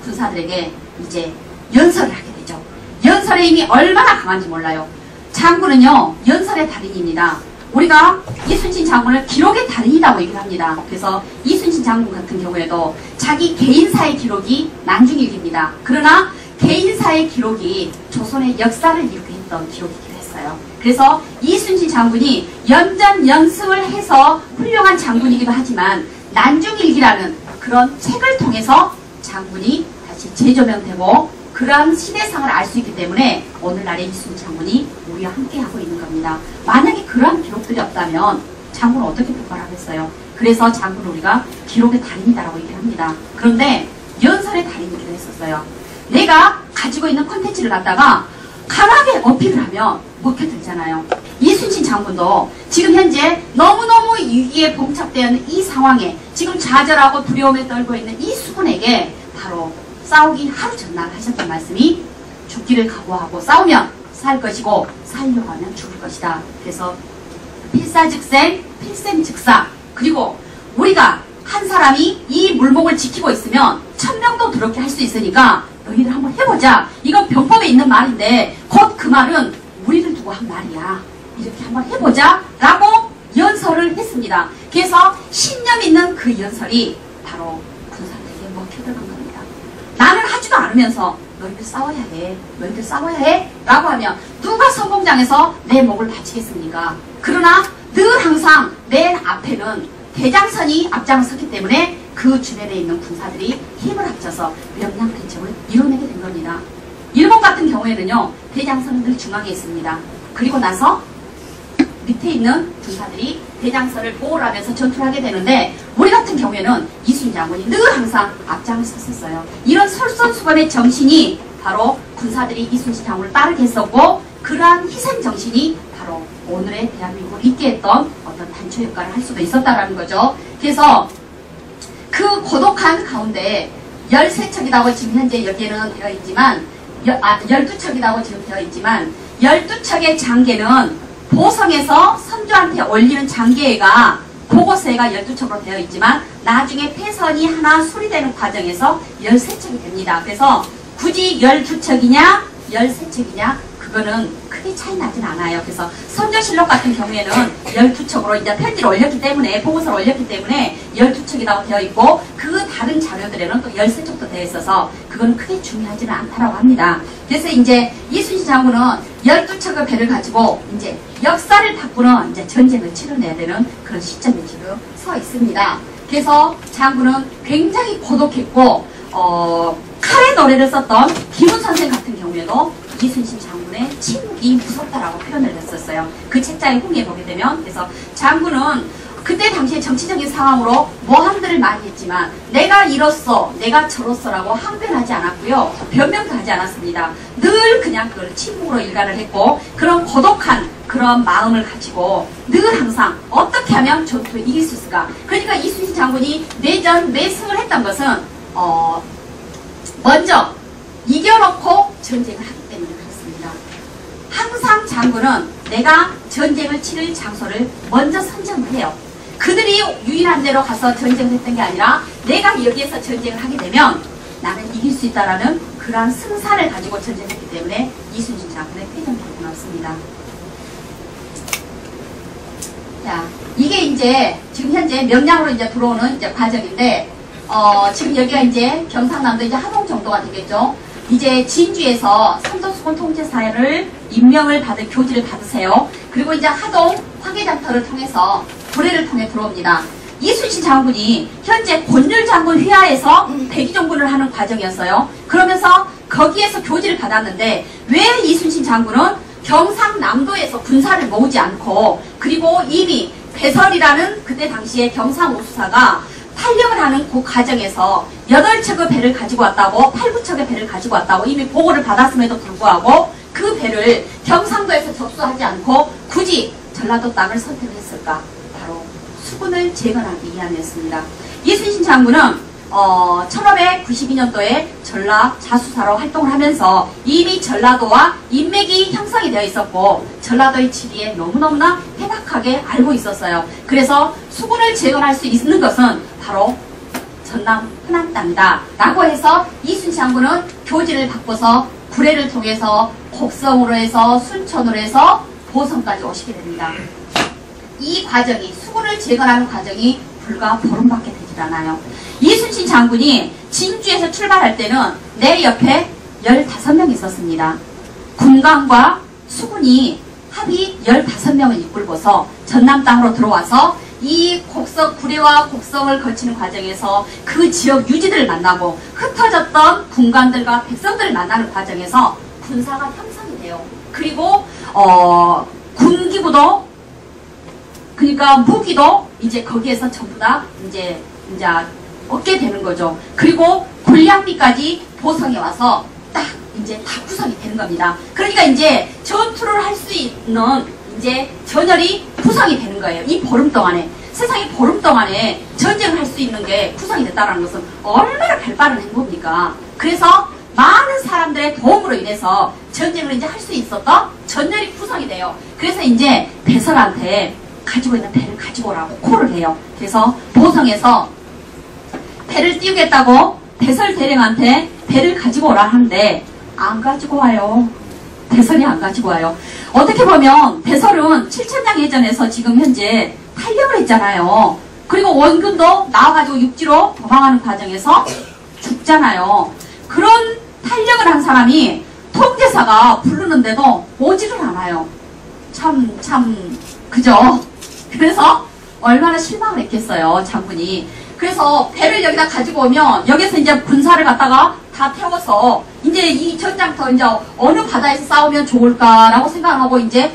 군사들에게 이제 연설을 하게 되죠. 연설의 힘이 얼마나 강한지 몰라요. 장군은요, 연설의 달인입니다. 우리가 이순신 장군을 기록의 달인이라고 얘기를 합니다. 그래서 이순신 장군 같은 경우에도 자기 개인사의 기록이 난중일기입니다. 그러나 개인사의 기록이 조선의 역사를 이루게 했던 기록이기도 했어요. 그래서 이순신 장군이 연전연승을 해서 훌륭한 장군이기도 하지만 난중일기라는 그런 책을 통해서 장군이 다시 재조명되고 그러한 시대상을 알 수 있기 때문에 오늘날의 이순신 장군이 우리와 함께하고 있는 겁니다. 만약에 그러한 기록들이 없다면 장군은 어떻게 폭발하겠어요? 그래서 장군은 우리가 기록의 달인이다라고 얘기를 합니다. 그런데 연설의 달인이기도 했었어요. 내가 가지고 있는 콘텐츠를 갖다가 강하게 어필을 하면 먹혀들잖아요. 이순신 장군도 지금 현재 너무너무 위기에 봉착되어 이 상황에 지금 좌절하고 두려움에 떨고 있는 이 수군에게 바로 싸우기 하루 전날 하셨던 말씀이 죽기를 각오하고 싸우면 살 것이고 살려고 하면 죽을 것이다. 그래서 필사즉생, 필생즉사. 그리고 우리가 한 사람이 이 물목을 지키고 있으면 1000명도 두렵게 할 수 있으니까 너희들 한번 해보자. 이건 병법에 있는 말인데 곧 그 말은 우리를 두고 한 말이야. 이렇게 한번 해보자 라고 연설을 했습니다. 그래서 신념 있는 그 연설이 바로 군사들에게 먹혀들어간 겁니다. 나는 하지도 않으면서 너희들 싸워야 해. 너희들 싸워야 해. 라고 하면 누가 선봉장에서 내 목을 바치겠습니까? 그러나 늘 항상 맨 앞에는 대장선이 앞장섰기 때문에 그 주변에 있는 군사들이 힘을 합쳐서 명량대첩을 이뤄내게 된 겁니다. 일본 같은 경우에는요, 대장선은 늘 중앙에 있습니다. 그리고 나서 밑에 있는 군사들이 대장선을 보호를 하면서 전투를 하게 되는데 우리 같은 경우에는 이순신 장군이 늘 항상 앞장을 섰었어요. 이런 솔선수범의 정신이 바로 군사들이 이순신 장군을 따르게 했었고 그러한 희생 정신이 바로 오늘의 대한민국을 있게 했던 어떤 단초 역할을 할 수도 있었다라는 거죠. 그래서 그 고독한 가운데 13척이라고 지금 현재 여기에는 되어 있지만 12척이라고 지금 되어 있지만 12척의 장계는 보성에서 선조한테 올리는 장계가 보고서가 12척으로 되어 있지만 나중에 패선이 하나 수리되는 과정에서 13척이 됩니다. 그래서 굳이 12척이냐 13척이냐 그거는 크게 차이 나진 않아요. 그래서 선조실록 같은 경우에는 12척으로 이제 편지를 올렸기 때문에 보고서를 올렸기 때문에 12척이라고 되어 있고 그 다른 자료들에는 또 13척도 되어 있어서 그건 크게 중요하지는 않다라고 합니다. 그래서 이제 이순신 장군은 12척의 배를 가지고 이제 역사를 바꾸는 이제 전쟁을 치러내야 되는 그런 시점에 지금 서 있습니다. 그래서 장군은 굉장히 고독했고 칼의 노래를 썼던 김훈 선생 같은 경우에도 이순신 장군의 침묵이 무섭다라고 표현을 했었어요. 그 책자에 홍해 보게 되면. 그래서 장군은 그때 당시에 정치적인 상황으로 모함들을 많이 했지만 내가 이렇소 내가 저렇소라고 항변하지 않았고요. 변명도 하지 않았습니다. 늘 그냥 그걸 침묵으로 일관을 했고 그런 고독한 그런 마음을 가지고 늘 항상 어떻게 하면 전투에 이길 수 있을까. 그러니까 이순신 장군이 내전 내승을 했던 것은 먼저 이겨놓고 전쟁을 하기 때문에 그렇습니다. 항상 장군은 내가 전쟁을 치를 장소를 먼저 선정을 해요. 그들이 유일한 데로 가서 전쟁을 했던 게 아니라 내가 여기에서 전쟁을 하게 되면 나는 이길 수 있다라는 그러한 승산을 가지고 전쟁했기 때문에 이순신 장군의 패전이 나왔습니다. 자, 이게 이제 지금 현재 명량으로 이제 들어오는 이제 과정인데 지금 여기가 이제 경상남도 이제 하동 정도가 되겠죠. 이제 진주에서 선조수군 통제사를 임명을 받은 교지를 받으세요. 그리고 이제 하동 화계장터를 통해서 구례를 통해 들어옵니다. 이순신 장군이 현재 곤율장군 휘하에서 대기종군을 하는 과정이었어요. 그러면서 거기에서 교지를 받았는데 왜 이순신 장군은 경상남도에서 군사를 모으지 않고 그리고 이미 배설이라는 그때 당시에 경상우수사가 탈령을 하는 그 과정에서 8척의 배를 가지고 왔다고 8구척의 배를 가지고 왔다고 이미 보고를 받았음에도 불구하고 그 배를 경상도에서 접수하지 않고 굳이 전라도 땅을 선택했을까? 바로 수군을 재건하기 위함이었습니다. 이순신 장군은 1592년도에 전라 자수사로 활동을 하면서 이미 전라도와 인맥이 형성이 되어 있었고 전라도의 지리에 너무너무나 해박하게 알고 있었어요. 그래서 수군을 재건할 수 있는 것은 바로 전남 호남 땅이다 라고 해서 이순신 장군은 교지를 바꿔서 구례를 통해서 곡성으로 해서 순천으로 해서 보성까지 오시게 됩니다. 이 과정이 수군을 재건하는 과정이 불과 보름밖에 되질 않아요. 이순신 장군이 진주에서 출발할 때는 내 옆에 15명 있었습니다. 군관과 수군이 합이 15명을 이끌고서 전남 땅으로 들어와서 이 곡성, 구례와 곡성을 거치는 과정에서 그 지역 유지들을 만나고 흩어졌던 군관들과 백성들을 만나는 과정에서 군사가 형성이 돼요. 그리고 군기구도 그러니까 무기도 이제 거기에서 전부 다 이제 얻게 되는 거죠. 그리고 군량비까지 보성에 와서 딱 이제 다 구성이 되는 겁니다. 그러니까 이제 전투를 할 수 있는 이제 전열이 구성이 되는 거예요. 이 보름 동안에. 세상에 보름 동안에 전쟁을 할 수 있는 게 구성이 됐다는 것은 얼마나 발빠른 행보입니까? 그래서 많은 사람들의 도움으로 인해서 전쟁을 이제 할 수 있었던 전열이 구성이 돼요. 그래서 이제 배설한테 가지고 있는 배를 가지고 오라고 콜을 해요. 그래서 보성에서 배를 띄우겠다고 배설 대령한테 배를 가지고 오라 하는데 안 가지고 와요. 배설이 안 가지고 와요. 어떻게 보면 배설은 7천량 해전에서 지금 현재 탈령을 했잖아요. 그리고 원군도 나와가지고 육지로 도망하는 과정에서 죽잖아요. 그런 탈령을 한 사람이 통제사가 부르는데도 오지를 않아요. 그죠? 그래서 얼마나 실망을 했겠어요, 장군이. 그래서 배를 여기다 가지고 오면 여기서 이제 군사를 갖다가 다 태워서 이제 이 전장터 이제 어느 바다에서 싸우면 좋을까라고 생각하고 이제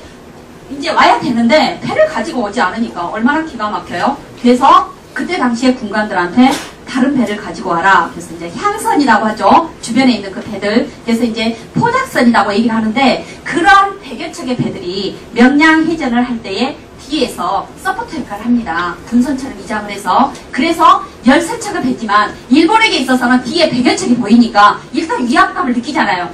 와야 되는데 배를 가지고 오지 않으니까 얼마나 기가 막혀요. 그래서 그때 당시에 군관들한테 다른 배를 가지고 와라. 그래서 이제 향선이라고 하죠. 주변에 있는 그 배들. 그래서 이제 포작선이라고 얘기를 하는데, 그런 100여 척의 배들이 명량해전을 할 때에 뒤에서 서포터 역할을 합니다. 군선처럼 이장을 해서. 그래서 13척의 배지만 일본에게 있어서는 뒤에 100여 척이 보이니까 일단 위압감을 느끼잖아요.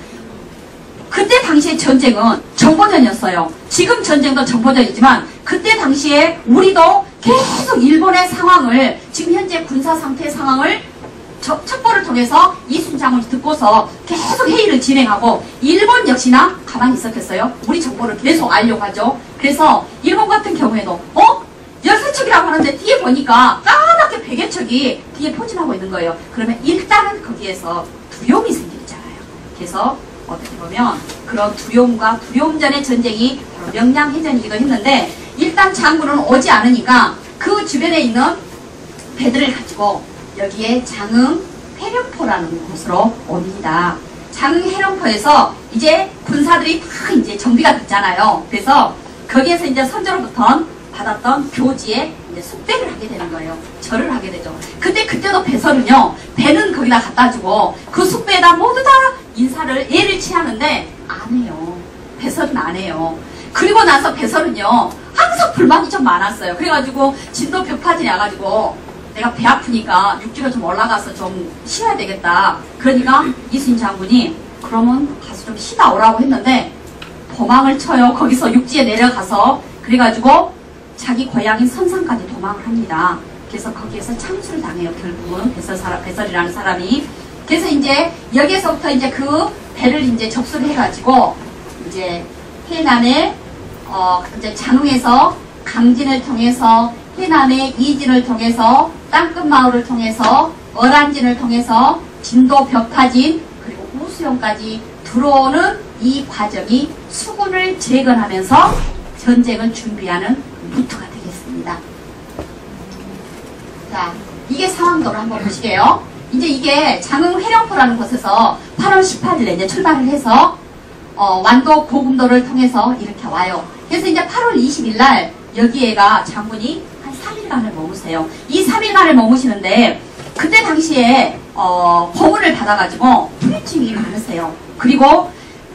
그때 당시의 전쟁은 정보전이었어요. 지금 전쟁도 정보전이지만 그때 당시에 우리도 계속 일본의 상황을, 지금 현재 군사 상태 상황을 첩보를 통해서 이순신 장군이 듣고서 계속 회의를 진행하고, 일본 역시나 가만히 있었겠어요? 우리 정보를 계속 알려고 하죠. 그래서 일본 같은 경우에도 13척이라고 하는데 뒤에 보니까 까맣게 100여 척이 뒤에 포진하고 있는 거예요. 그러면 일단은 거기에서 두려움이 생기잖아요. 그래서 어떻게 보면 그런 두려움과 두려움전의 전쟁이 바로 명량해전이기도 했는데, 일단 장군은 오지 않으니까 그 주변에 있는 배들을 가지고 여기에 장흥 해령포라는 곳으로 옵니다. 장흥 해령포에서 이제 군사들이 다 이제 정비가 됐잖아요. 그래서 거기에서 이제 선조로부터 받았던 교지에 이제 숙배를 하게 되는 거예요. 절을 하게 되죠. 그때도 배설은요, 배는 거기다 갖다 주고 그 숙배에다 모두 다 인사를 예를 취하는데 안 해요. 배설은 안 해요. 그리고 나서 배설은요, 항상 불만이 좀 많았어요. 그래가지고 진도 벽파진이 와가지고 내가 배 아프니까 육지로 좀 올라가서 좀 쉬어야 되겠다. 그러니까 이순신 장군이 그러면 가서 좀 쉬다 오라고 했는데 도망을 쳐요. 거기서 육지에 내려가서. 그래가지고 자기 고향인 선산까지 도망을 합니다. 그래서 거기에서 창수를 당해요. 결국은 배설이라는 사람이. 그래서 이제 여기에서부터 이제 그 배를 이제 접수를 해가지고 이제 해남에 이제 장흥에서 강진을 통해서, 해남의 이진을 통해서, 땅끝마을을 통해서, 어란진을 통해서 진도 벽파진 그리고 우수용까지 들어오는 이 과정이 수군을 재건하면서 전쟁을 준비하는 루트가 되겠습니다. 자, 이게 상황도를 한번 보시게요. 이제 이게 장흥 해령포라는 곳에서 8월 18일에 이제 출발을 해서 완도 고금도를 통해서 이렇게 와요. 그래서 이제 8월 20일 날 여기에가 장군이 한 3일간을 머무세요. 이 3일간을 머무시는데 그때 당시에 고문을 받아가지고 후유증이 많으세요. 그리고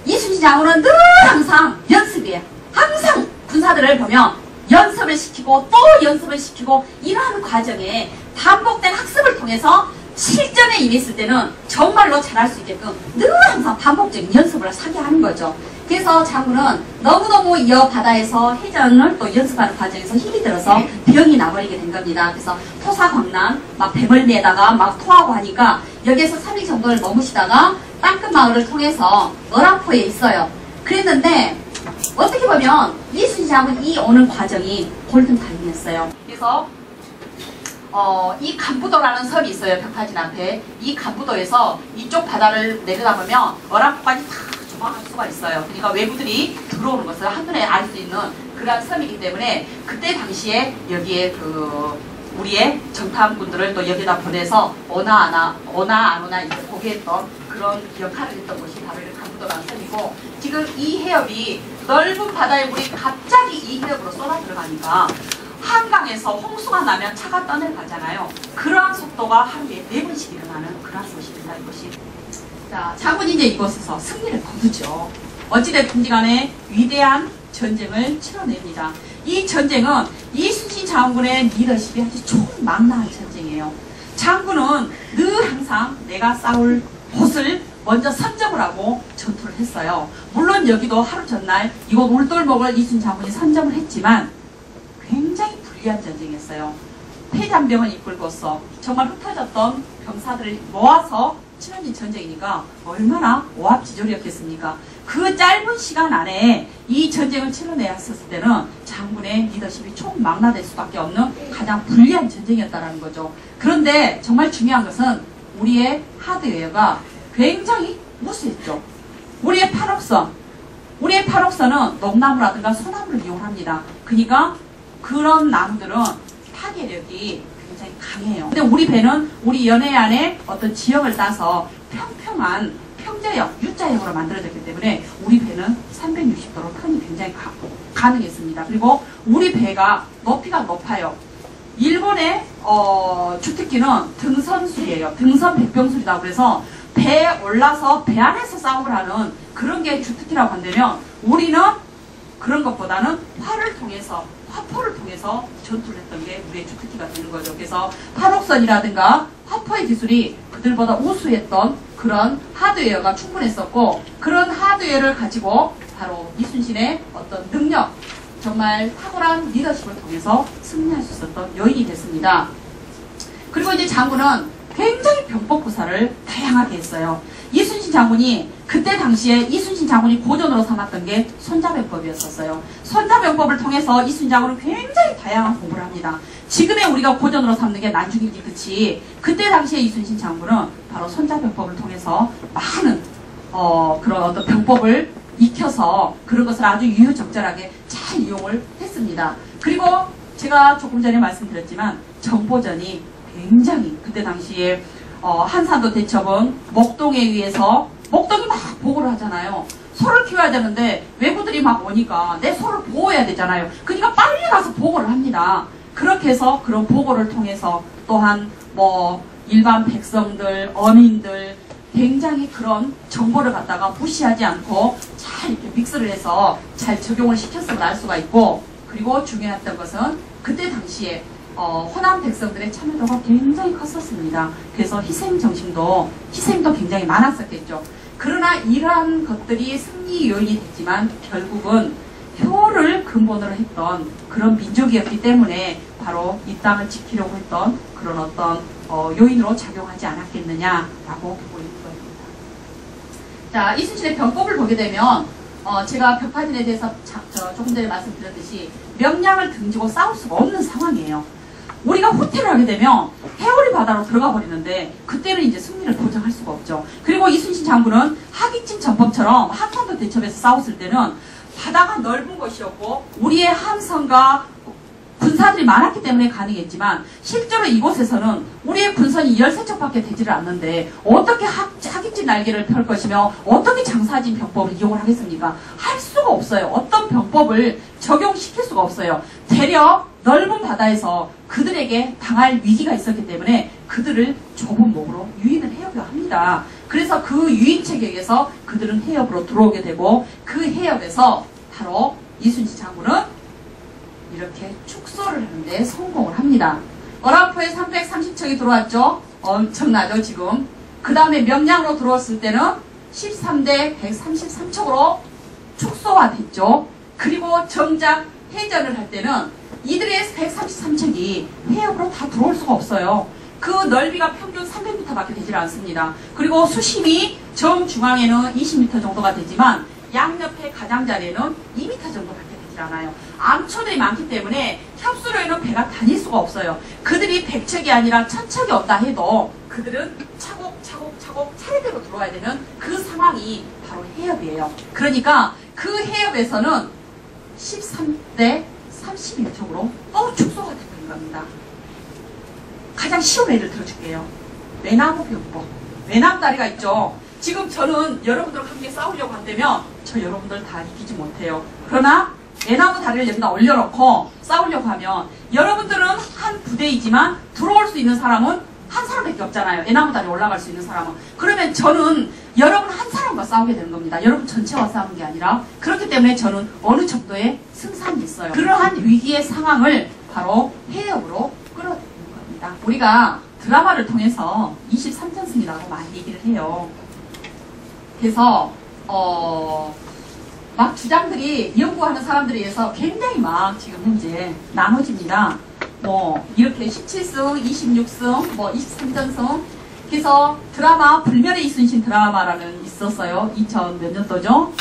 이순신 장군은 늘 항상 연습이에요. 항상 군사들을 보면 연습을 시키고 또 연습을 시키고, 이러한 과정에 반복된 학습을 통해서 실전에 임했을 때는 정말로 잘할 수 있게끔 늘 항상 반복적인 연습을 하게 하는 거죠. 그래서 장군은 너무너무 이 바다에서 해전을 또 연습하는 과정에서 힘이 들어서 병이 나버리게 된 겁니다. 그래서 토사광난, 막 배멀미에다가 막 토하고 하니까 여기에서 3일 정도를 머무시다가 땅끝마을을 통해서 어란포에 있어요. 그랬는데 어떻게 보면 이순신 장군이 오는 과정이 골든타임이었어요. 그래서 이 간부도라는 섬이 있어요. 벽파진 앞에. 이 간부도에서 이쪽 바다를 내려다보면 어란포까지 다 조망할 수가 있어요. 그러니까 외부들이 들어오는 것을 한눈에 알 수 있는 그러한 섬이기 때문에 그때 당시에 여기에 우리의 정탐꾼들을 또 여기다 보내서 오나 안 오나 이제 보게 했던 그런 역할을 했던 곳이 바로 이 간부도라는 섬이고, 지금 이 해협이 넓은 바다의 물이 갑자기 이 해협으로 쏟아 들어가니까 한강에서 홍수가 나면 차가 떠내려가잖아요. 그러한 속도가 하루에 4번씩 일어나는 그러한 곳입니다. 이곳이. 자, 장군이 이제 이곳에서 승리를 거두죠. 어찌됐든지 간에 위대한 전쟁을 치러냅니다. 이 전쟁은 이순신 장군의 리더십이 아주 총망라한 전쟁이에요. 장군은 늘 항상 내가 싸울 곳을 먼저 선점을 하고 전투를 했어요. 물론 여기도 하루 전날 이곳 울돌목을 이순신 장군이 선점을 했지만 굉장히 불리한 전쟁이었어요. 폐잔병을 이끌고서 정말 흩어졌던 병사들을 모아서 치러진 전쟁이니까 얼마나 오합지졸이었겠습니까? 그 짧은 시간 안에 이 전쟁을 치러내야 했을 때는 장군의 리더십이 총망라될 수밖에 없는 가장 불리한 전쟁이었다는 거죠. 그런데 정말 중요한 것은 우리의 하드웨어가 굉장히 우수했죠. 우리의 팔옥선은 녹나무라든가 소나무를 이용합니다. 그러니까 그런 나무들은 파괴력이 굉장히 강해요. 근데 우리 배는 우리 연해안의 어떤 지형을 따서 평평한 평저역, U자형으로 만들어졌기 때문에 우리 배는 360도로 편이 굉장히 가능했습니다. 그리고 우리 배가 높이가 높아요. 일본의 주특기는 등선술이에요. 등선 백병술이라고 그래서 배에 올라서 배 안에서 싸움을 하는 그런 게 주특기라고 한다면 우리는 그런 것보다는 활을 통해서 화포를 통해서 전투를 했던 게 우리의 주특기가 되는 거죠. 그래서 화록선이라든가 화포의 기술이 그들보다 우수했던 그런 하드웨어가 충분했었고 그런 하드웨어를 가지고 바로 이순신의 어떤 능력 정말 탁월한 리더십을 통해서 승리할 수 있었던 요인이 됐습니다. 그리고 이제 장군은 굉장히 병법구사를 다양하게 했어요. 이순신 장군이 그때 당시에 이순신 장군이 고전으로 삼았던 게 손자병법이었었어요. 손자병법을 통해서 이순신 장군은 굉장히 다양한 공부를 합니다. 지금의 우리가 고전으로 삼는 게 난중일기 끝이 그때 당시에 이순신 장군은 바로 손자병법을 통해서 많은 그런 어떤 병법을 익혀서 그런 것을 아주 유효적절하게 잘 이용을 했습니다. 그리고 제가 조금 전에 말씀드렸지만 정보전이 굉장히 그때 당시에 한산도 대첩은 목동에 의해서 목동이 막 보고를 하잖아요. 소를 키워야 되는데 외부들이 막 오니까 내 소를 보호해야 되잖아요. 그러니까 빨리 가서 보고를 합니다. 그렇게 해서 그런 보고를 통해서 또한 뭐 일반 백성들, 어민들 굉장히 그런 정보를 갖다가 무시하지 않고 잘 이렇게 믹스를 해서 잘 적용을 시켰음을 알 수가 있고 그리고 중요했던 것은 그때 당시에 호남 백성들의 참여도가 굉장히 컸었습니다. 그래서 희생도 굉장히 많았었겠죠. 그러나 이러한 것들이 승리 요인이 됐지만 결국은 효를 근본으로 했던 그런 민족이었기 때문에 바로 이 땅을 지키려고 했던 그런 어떤 요인으로 작용하지 않았겠느냐라고 보고 있는 겁니다. 자, 이순신의 병법을 보게 되면 제가 벽파진에 대해서 조금 전에 말씀드렸듯이 명량을 등지고 싸울 수가 없는 상황이에요. 우리가 후퇴를 하게 되면 해오리 바다로 들어가 버리는데 그때는 이제 승리를 보장할 수가 없죠. 그리고 이순신 장군은 하기진 전법처럼 한산도 대첩에서 싸웠을 때는 바다가 넓은 것이었고 우리의 함선과 군사들이 많았기 때문에 가능했지만 실제로 이곳에서는 우리의 군선이 13척밖에 되지를 않는데 어떻게 하깃진 날개를 펼 것이며 어떻게 장사진 병법을 이용을 하겠습니까? 할 수가 없어요. 어떤 병법을 적용시킬 수가 없어요. 대려 넓은 바다에서 그들에게 당할 위기가 있었기 때문에 그들을 좁은 목으로 유인을 해협을 합니다. 그래서 그 유인책에 의해서 그들은 해협으로 들어오게 되고 그 해협에서 바로 이순신 장군은 이렇게 축소를 하는데 성공을 합니다. 어라포에 330척이 들어왔죠. 엄청나죠 지금. 그 다음에 명량으로 들어왔을 때는 13대 133척으로 축소화됐죠. 그리고 정작 해전을 할 때는 이들의 133척이 해협으로 다 들어올 수가 없어요. 그 넓이가 평균 300m밖에 되질 않습니다. 그리고 수심이 정중앙에는 20m 정도가 되지만 양옆의 가장자리에는 2m 정도밖에 되질 않아요. 암초들이 많기 때문에 협수로에는 배가 다닐 수가 없어요. 그들이 100척이 아니라 1000척이 없다 해도 그들은 차곡차곡 차례대로 들어와야 되는 그 상황이 바로 해협이에요. 그러니까 그 해협에서는 13대 31척으로 또 축소가 되는 겁니다. 가장 쉬운 예를 들어줄게요. 외나무 병법. 외나무 다리가 있죠. 지금 저는 여러분들과 함께 싸우려고 한다면 저 여러분들 다 이기지 못해요. 그러나 외나무 다리를 여기다 올려놓고 싸우려고 하면 여러분들은 한 부대이지만 들어올 수 있는 사람은 한 사람밖에 없잖아요. 외나무 다리 올라갈 수 있는 사람은. 그러면 저는 여러분 한 사람과 싸우게 되는 겁니다. 여러분 전체와 싸우는 게 아니라. 그렇기 때문에 저는 어느 정도의 승산이 있어요. 그러한 위기의 상황을 바로 해협으로 끌어들이는 겁니다. 우리가 드라마를 통해서 23전승이라고 많이 얘기를 해요. 그래서 막 주장들이 연구하는 사람들에 의해서 굉장히 막 지금 현재 나눠집니다. 뭐 이렇게 17승, 26승, 뭐 23전승. 그래서 드라마 불멸의 이순신 드라마라는 있었어요. 2000 몇 년도죠.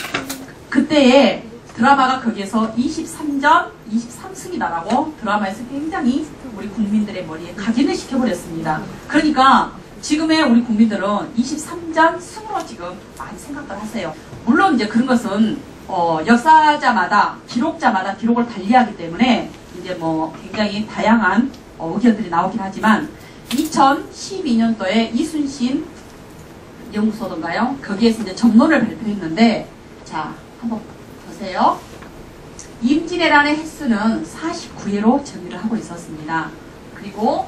그때에 드라마가 거기에서 23전, 23승이다라고 드라마에서 굉장히 우리 국민들의 머리에 각인을 시켜버렸습니다. 그러니까 지금의 우리 국민들은 23전 승으로 지금 많이 생각을 하세요. 물론 이제 그런 것은 역사자마다 기록자마다 기록을 달리하기 때문에 이제 뭐 굉장히 다양한 의견들이 나오긴 하지만 2012년도에 이순신 연구소던가요? 거기에서 이제 정론을 발표했는데 자 한번 보세요. 임진왜란의 횟수는 49회로 정의를 하고 있었습니다. 그리고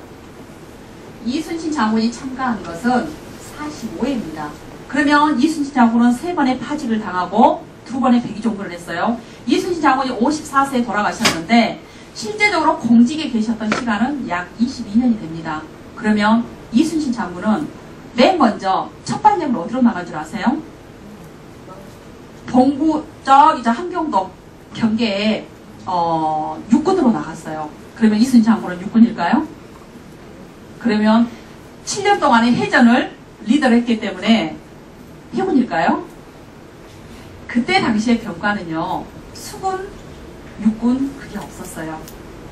이순신 장군이 참가한 것은 45회입니다. 그러면 이순신 장군은 3번의 파직을 당하고 2번의 백의종군을 했어요. 이순신 장군이 54세에 돌아가셨는데 실제적으로 공직에 계셨던 시간은 약 22년이 됩니다. 그러면 이순신 장군은 맨 먼저 첫 발령을 어디로 나간 줄 아세요? 동구 저기 함경도 경계에 육군으로 나갔어요. 그러면 이순신 장군은 육군일까요? 그러면 7년 동안의 해전을 리더를 했기 때문에 해군일까요? 그때 당시의 병과는요, 수군, 육군 그게 없었어요.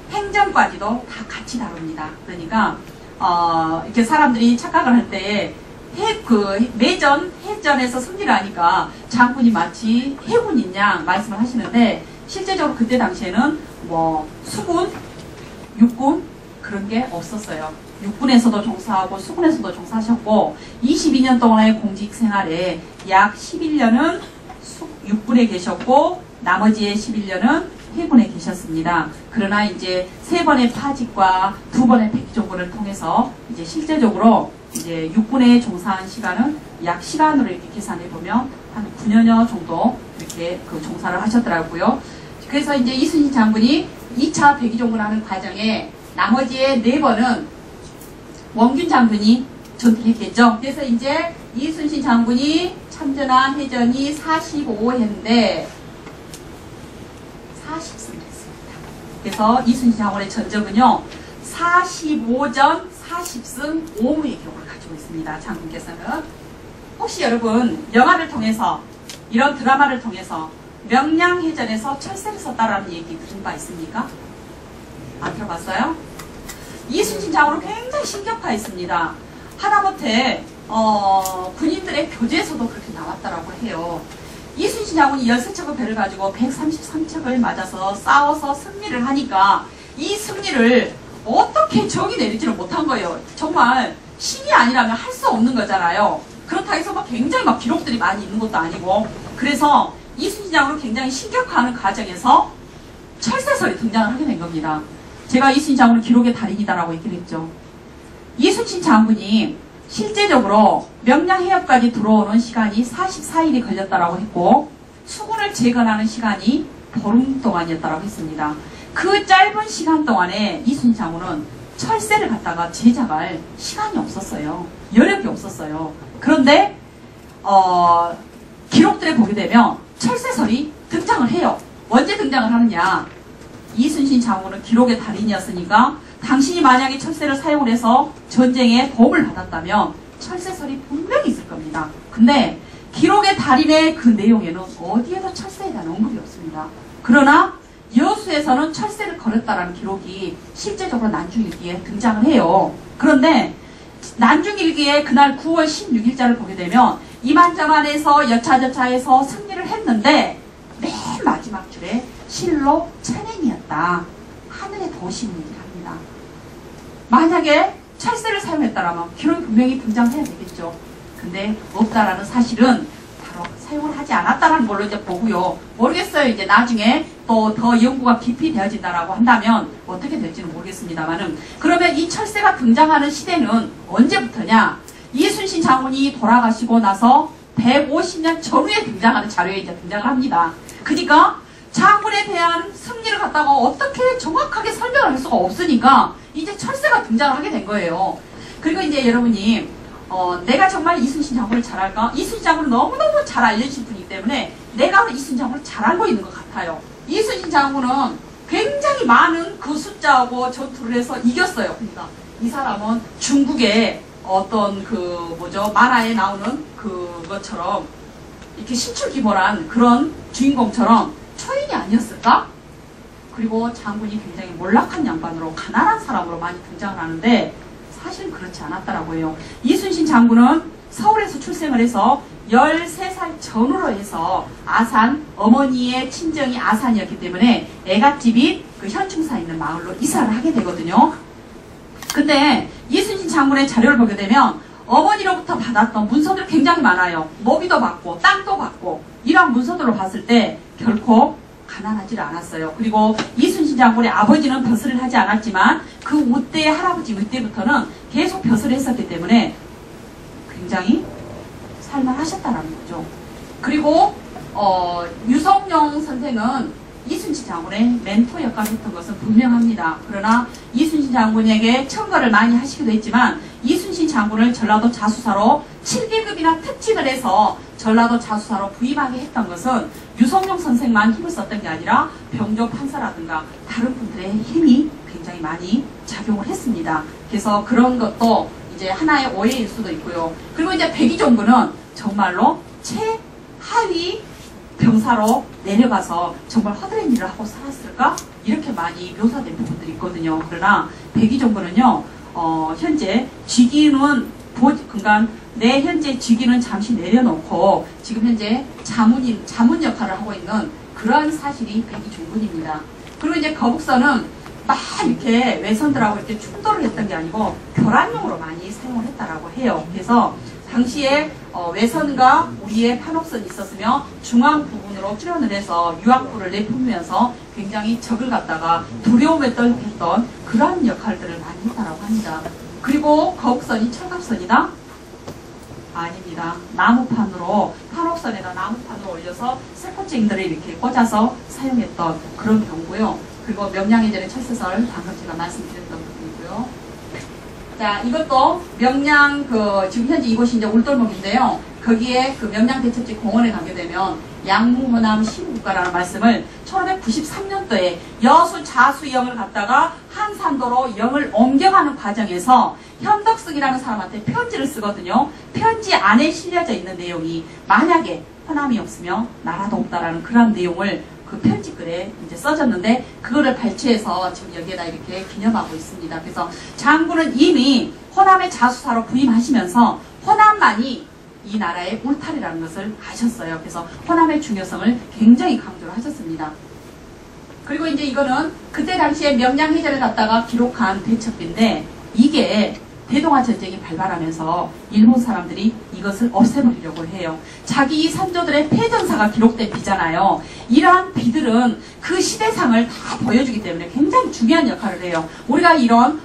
행정까지도 다 같이 다룹니다. 그러니까 이렇게 사람들이 착각을 할 때 해전에서 승리를 하니까 장군이 마치 해군인 양 말씀을 하시는데 실제적으로 그때 당시에는 뭐 수군, 육군 그런 게 없었어요. 육군에서도 종사하고 수군에서도 종사하셨고 22년 동안의 공직 생활에 약 11년은 육군에 계셨고 나머지의 11년은 해군에 계셨습니다. 그러나 이제 3번의 파직과 2번의 백의종군을 통해서 이제 실제적으로 이제 육군에 종사한 시간은 약 시간으로 이렇게 계산해 보면 한 9년여 정도 이렇게 그 종사를 하셨더라고요. 그래서 이제 이순신 장군이 2차 백의종군을 하는 과정에 나머지의 4번은 원균 장군이 전투를 했겠죠. 그래서 이제 이순신 장군이 참전한 해전이 45회인데 40승을 했습니다. 그래서 이순신 장군의 전적은요 45전 40승 5무의 기록을 가지고 있습니다. 장군께서는 혹시 여러분 영화를 통해서 이런 드라마를 통해서 명량해전에서 철새를 썼다라는 얘기 들은 바 있습니까? 안 들어봤어요? 이순신 장군은 굉장히 신격화했습니다. 하다못해 군인들의 교재에서도 그렇게 나왔다라고 해요. 이순신 장군이 13척의 배를 가지고 133척을 맞아서 싸워서 승리를 하니까 이 승리를 어떻게 적이 내리지를 못한 거예요. 정말 신이 아니라면 할 수 없는 거잖아요. 그렇다고 해서 막 굉장히 막 기록들이 많이 있는 것도 아니고 그래서 이순신 장군은 굉장히 신격화하는 과정에서 철새설이 등장을 하게 된 겁니다. 제가 이순신 장군은 기록의 달인이다라고 얘기를 했죠. 이순신 장군이 실제적으로 명량해협까지 들어오는 시간이 44일이 걸렸다라고 했고 수군을 재건하는 시간이 보름 동안이었다라고 했습니다. 그 짧은 시간 동안에 이순신 장군은 철새를 갖다가 제작할 시간이 없었어요. 여력이 없었어요. 그런데 기록들에 보게 되면 철새설이 등장을 해요. 언제 등장을 하느냐? 이순신 장군은 기록의 달인이었으니까 당신이 만약에 철새를 사용을 해서 전쟁에 도움을 받았다면 철새설이 분명히 있을 겁니다. 근데 기록의 달인의 그 내용에는 어디에도 철새에 대한 언급이 없습니다. 그러나 여수에서는 철새를 걸었다라는 기록이 실제적으로 난중일기에 등장을 해요. 그런데 난중일기에 그날 9월 16일자를 보게 되면 이만저만에서 여차저차해서 승리를 했는데 맨 마지막 줄에 실로 천행이었다. 하늘의 도심을 얘기합니다. 만약에 철새를 사용했다라면 기록이 분명히 등장해야 되겠죠. 근데 없다라는 사실은 바로 사용을 하지 않았다라는 걸로 이제 보고요. 모르겠어요. 이제 나중에 또 더 연구가 깊이 되어진다라고 한다면 어떻게 될지는 모르겠습니다만은 그러면 이 철새가 등장하는 시대는 언제부터냐? 이순신 장군이 돌아가시고 나서 150년 전후에 등장하는 자료에 이제 등장을 합니다. 그러니까 장군에 대한 승리를 갖다가 어떻게 정확하게 설명을 할 수가 없으니까 이제 철새가 등장을 하게 된 거예요. 그리고 이제 여러분이 내가 정말 이순신 장군을 잘할까? 이순신 장군을 너무너무 잘 알려주신 분이기 때문에 내가 이순신 장군을 잘 알고 있는 것 같아요. 이순신 장군은 굉장히 많은 그 숫자하고 전투를 해서 이겼어요. 그러니까 이 사람은 중국의 어떤 만화에 나오는 그것처럼 이렇게 신출귀몰한 그런 주인공처럼 초인이 아니었을까? 그리고 장군이 굉장히 몰락한 양반으로 가난한 사람으로 많이 등장을 하는데 사실은 그렇지 않았다라고 해요. 이순신 장군은 서울에서 출생을 해서 13살 전후로 해서 아산, 어머니의 친정이 아산이었기 때문에 애갓집이 그 현충사 있는 마을로 이사를 하게 되거든요. 근데 이순신 장군의 자료를 보게 되면 어머니로부터 받았던 문서들이 굉장히 많아요. 먹이도 받고 땅도 받고 이러한 문서들로 봤을 때 결코 가난하지 않았어요. 그리고 이순신 장군의 아버지는 벼슬을 하지 않았지만 그 우대 할아버지 우대부터는 계속 벼슬을 했었기 때문에 굉장히 살만하셨다는 거죠. 그리고 유성룡 선생은 이순신 장군의 멘토 역할을 했던 것은 분명합니다. 그러나 이순신 장군에게 청거를 많이 하시기도 했지만 이순신 장군을 전라도 자수사로 7계급이나 특직을 해서 전라도 자수사로 부임하게 했던 것은 유성룡 선생만 힘을 썼던 게 아니라 병조 판사라든가 다른 분들의 힘이 굉장히 많이 작용을 했습니다. 그래서 그런 것도 이제 하나의 오해일 수도 있고요. 그리고 이제 백의종군은 정말로 최하위 병사로 내려가서 정말 허드렛 일을 하고 살았을까? 이렇게 많이 묘사된 부분들이 있거든요. 그러나 백의종군은요, 현재 직위는 그러니까 내 현재 직위는 잠시 내려놓고 지금 현재 자문 역할을 하고 있는 그런 사실이 백의종군입니다. 그리고 이제 거북선은 막 이렇게 외선들하고 이렇게 충돌을 했던 게 아니고 교란용으로 많이 사용을 했다라고 해요. 그래서 당시에 외선과 우리의 판옥선이 있었으며 중앙 부분으로 출현을 해서 유학부를 내뿜으면서 굉장히 적을 갖다가 두려움에 떨했던 그러한 역할들을 많이 했다라고 합니다. 그리고 거북선이 철갑선이다? 아닙니다. 나무판으로 판옥선에다 나무판으로 올려서 세포증들을 이렇게 꽂아서 사용했던 그런 경우고요. 그리고 명량해전의 철새설 방금 제가 말씀드렸던 부분이고요. 자, 이것도 명량 지금 현재 이곳이 이제 울돌목인데요. 거기에 그 명량대첩지 공원에 가게 되면 양무호남 시국가라는 말씀을 1593년도에 여수 자수영을 갖다가 한산도로 영을 옮겨가는 과정에서 현덕승이라는 사람한테 편지를 쓰거든요. 편지 안에 실려져 있는 내용이 만약에 호남이 없으면 나라도 없다라는 그런 내용을 그 편지글에 이제 써졌는데 그거를 발췌해서 지금 여기에다 이렇게 기념하고 있습니다. 그래서 장군은 이미 호남의 자수사로 부임하시면서 호남만이 이 나라의 울타리라는 것을 아셨어요. 그래서 호남의 중요성을 굉장히 강조를 하셨습니다. 그리고 이제 이거는 그때 당시에 명량해전을 갖다가 기록한 대첩비인데 이게 대동아 전쟁이 발발하면서 일본 사람들이 이것을 없애버리려고 해요. 자기 선조들의 패전사가 기록된 비잖아요. 이러한 비들은 그 시대상을 다 보여주기 때문에 굉장히 중요한 역할을 해요. 우리가 이런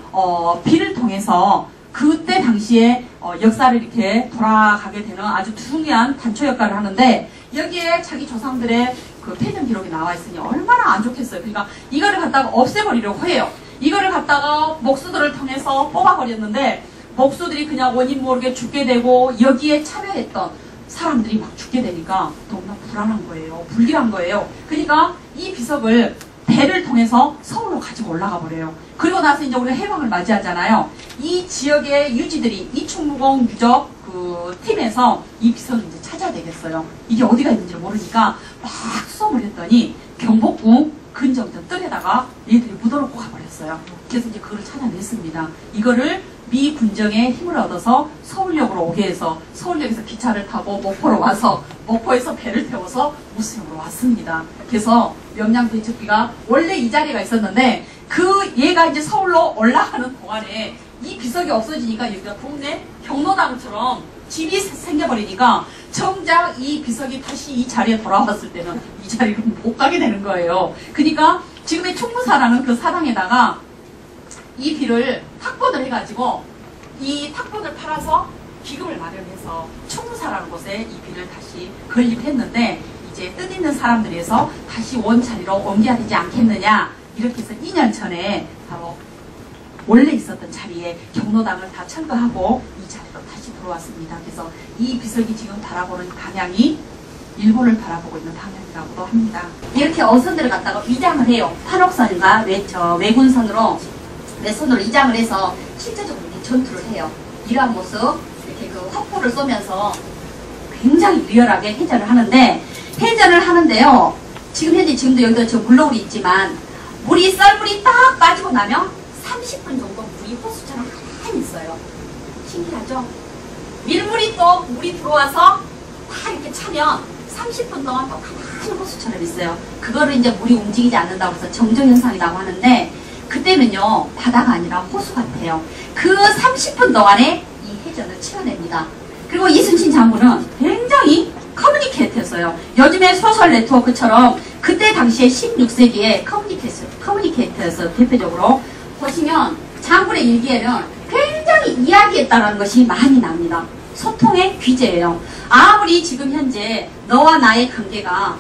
비를 통해서 그때 당시에 역사를 이렇게 돌아가게 되는 아주 중요한 단초 역할을 하는데 여기에 자기 조상들의 그 패전 기록이 나와 있으니 얼마나 안 좋겠어요. 그러니까 이거를 갖다가 없애버리려고 해요. 이거를 갖다가 목수들을 통해서 뽑아버렸는데 목수들이 그냥 원인 모르게 죽게 되고 여기에 참여했던 사람들이 막 죽게 되니까 너무나 불안한 거예요. 불길한 거예요. 그러니까 이 비석을 배를 통해서 서울로 가지고 올라가 버려요. 그리고 나서 이제 우리가 해방을 맞이하잖아요. 이 지역의 유지들이 이충무공 유적 그 팀에서 이 비석을 이제 찾아야 되겠어요. 이게 어디가 있는지 모르니까 막 수험을 했더니 경복궁 근정전 뜰에다가 얘들이 묻어놓고 가버렸어요. 그래서 이제 그걸 찾아냈습니다. 이거를 미 군정의 힘을 얻어서 서울역으로 오게 해서 서울역에서 기차를 타고 목포로 와서 목포에서 배를 태워서 무수령으로 왔습니다. 그래서 명량대첩비가 원래 이 자리가 있었는데 그 얘가 이제 서울로 올라가는 동안에 이 비석이 없어지니까 여기가 동네 경로당처럼 집이 생겨버리니까 정작 이 비석이 다시 이 자리에 돌아왔을 때는 이 자리를 못 가게 되는 거예요. 그러니까 지금의 총무사라는 그 사당에다가 이 비를 탁본을 해가지고 이 탁본을 팔아서 기금을 마련해서 총무사라는 곳에 이 비를 다시 건립했는데 이제 뜻있는 사람들에서 다시 원자리로 옮겨야 되지 않겠느냐 이렇게 해서 2년 전에 바로 원래 있었던 자리에 경로당을 다 철거하고 이 자리로 다시 들어왔습니다. 그래서 이 비석이 지금 바라보는 방향이 일본을 바라보고 있는 방향이라고도 합니다. 이렇게 어선들을 갖다가 위장을 해요. 판옥선과 외군선으로 외선으로 위장을 해서 실제적으로 전투를 해요. 이러한 모습 이렇게 그 화포를 쏘면서 굉장히 리얼하게 해전을 하는데요. 지금 현재 지금도 여기도 저 물노을이 있지만 썰물이 딱 빠지고 나면 30분 정도 물이 호수처럼 가만히 있어요. 신기하죠? 밀물이 또 물이 들어와서 다 이렇게 차면 30분 동안 또 가만히 호수처럼 있어요. 그거를 이제 물이 움직이지 않는다고 해서 정정현상이라고 하는데 그때는요 바다가 아니라 호수 같아요. 그 30분 동안에 이 해전을 치러냅니다. 그리고 이순신 장군은 굉장히 커뮤니케이터였어요. 요즘의 소셜 네트워크처럼 그때 당시에 16세기에 커뮤니케이터에서 대표적으로 보시면 장군의 일기에는 굉장히 이야기했다는 것이 많이 납니다. 소통의 귀재예요. 아무리 지금 현재 너와 나의 관계가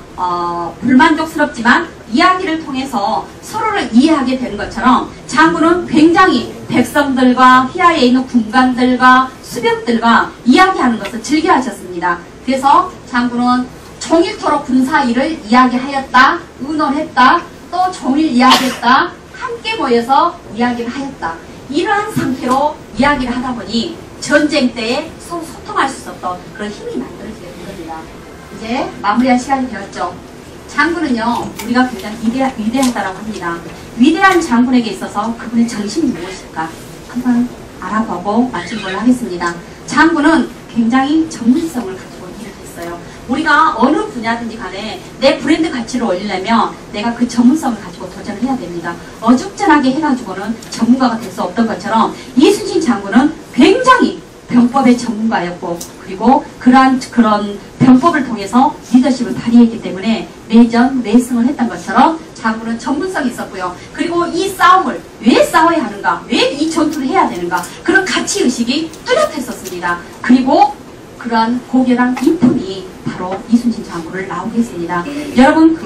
불만족스럽지만 이야기를 통해서 서로를 이해하게 되는 것처럼 장군은 굉장히 백성들과 휘하에 있는 군관들과 수병들과 이야기하는 것을 즐겨하셨습니다. 그래서 장군은 종일토록 군사 일을 이야기하였다, 의논했다, 또 종일 이야기했다, 함께 모여서 이야기를 하였다. 이러한 상태로 이야기를 하다 보니 전쟁 때에 서로 소통할 수 있었던 그런 힘이 만들어지게 된 겁니다. 이제 마무리할 시간이 되었죠. 장군은요, 우리가 굉장히 위대하다고 합니다. 위대한 장군에게 있어서 그분의 정신이 무엇일까? 한번 알아보고 마치도록 하겠습니다. 장군은 굉장히 전문성을 가지고 일을 했어요. 우리가 어느 분야든지 간에 내 브랜드 가치를 올리려면 내가 그 전문성을 가지고 도전을 해야 됩니다. 어죽전하게 해가지고는 전문가가 될 수 없던 것처럼 이순신 장군은 굉장히 병법의 전문가였고, 그리고 그런 병법을 통해서 리더십을 발휘했기 때문에 내전, 내승을 했던 것처럼 장군은 전문성이 있었고요. 그리고 이 싸움을 왜 싸워야 하는가, 왜 이 전투를 해야 되는가, 그런 가치의식이 뚜렷했었습니다. 그리고 그러한 고결한 인품이 바로 이순신 장군을 나오게 했습니다. 여러분,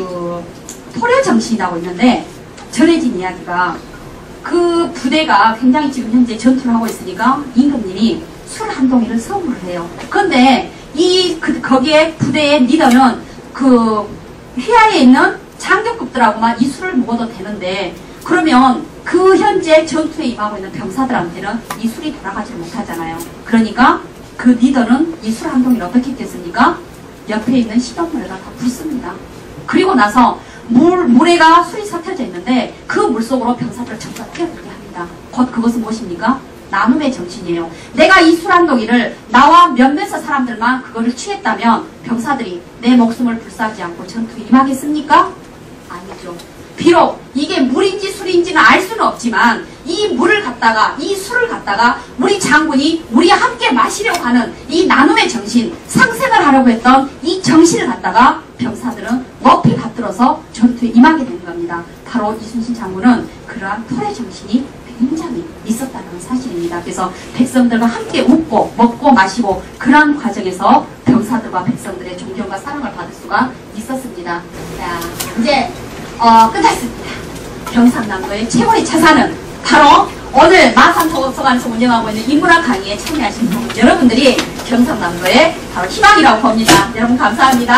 토려정신이라고 있는데 전해진 이야기가 그 부대가 굉장히 지금 현재 전투를 하고 있으니까 임금님이 술 한 동이를 선물을 해요. 그런데 거기에 부대의 리더는 그 휘하에 있는 장교급들하고만 이 술을 먹어도 되는데, 그러면 그 현재 전투에 임하고 있는 병사들한테는 이 술이 돌아가지 못하잖아요. 그러니까 그 리더는 이 술 한 동이를 어떻게 했겠습니까? 옆에 있는 식용물에다 다 붓습니다. 그리고 나서 물에가 술이 섞여져 있는데 그 물속으로 병사들을 전부 다 뛰어들게 합니다. 곧 그것은 무엇입니까? 나눔의 정신이에요. 내가 이 술 한 동이를 나와 몇몇 사람들만 그거를 취했다면 병사들이 내 목숨을 불사하지 않고 전투에 임하겠습니까? 아니죠. 비록 이게 물인지 술인지는 알 수는 없지만 이 물을 갖다가, 이 술을 갖다가 우리 장군이 우리와 함께 마시려고 하는 이 나눔의 정신, 상생을 하려고 했던 이 정신을 갖다가 병사들은 높이 받들어서 전투에 임하게 되는 겁니다. 바로 이순신 장군은 그러한 토의 정신이 굉장히 있었다는 사실입니다. 그래서 백성들과 함께 웃고 먹고 마시고 그러한 과정에서 병사들과 백성들의 존경과 사랑을 받을 수가 있었습니다. 자, 이제 끝났습니다. 경상남도의 최고의 차사는 바로 오늘 마산도서관에서 운영하고 있는 인문학 강의에 참여하신 여러분들이 경상남도의 바로 희망이라고 봅니다. 여러분 감사합니다.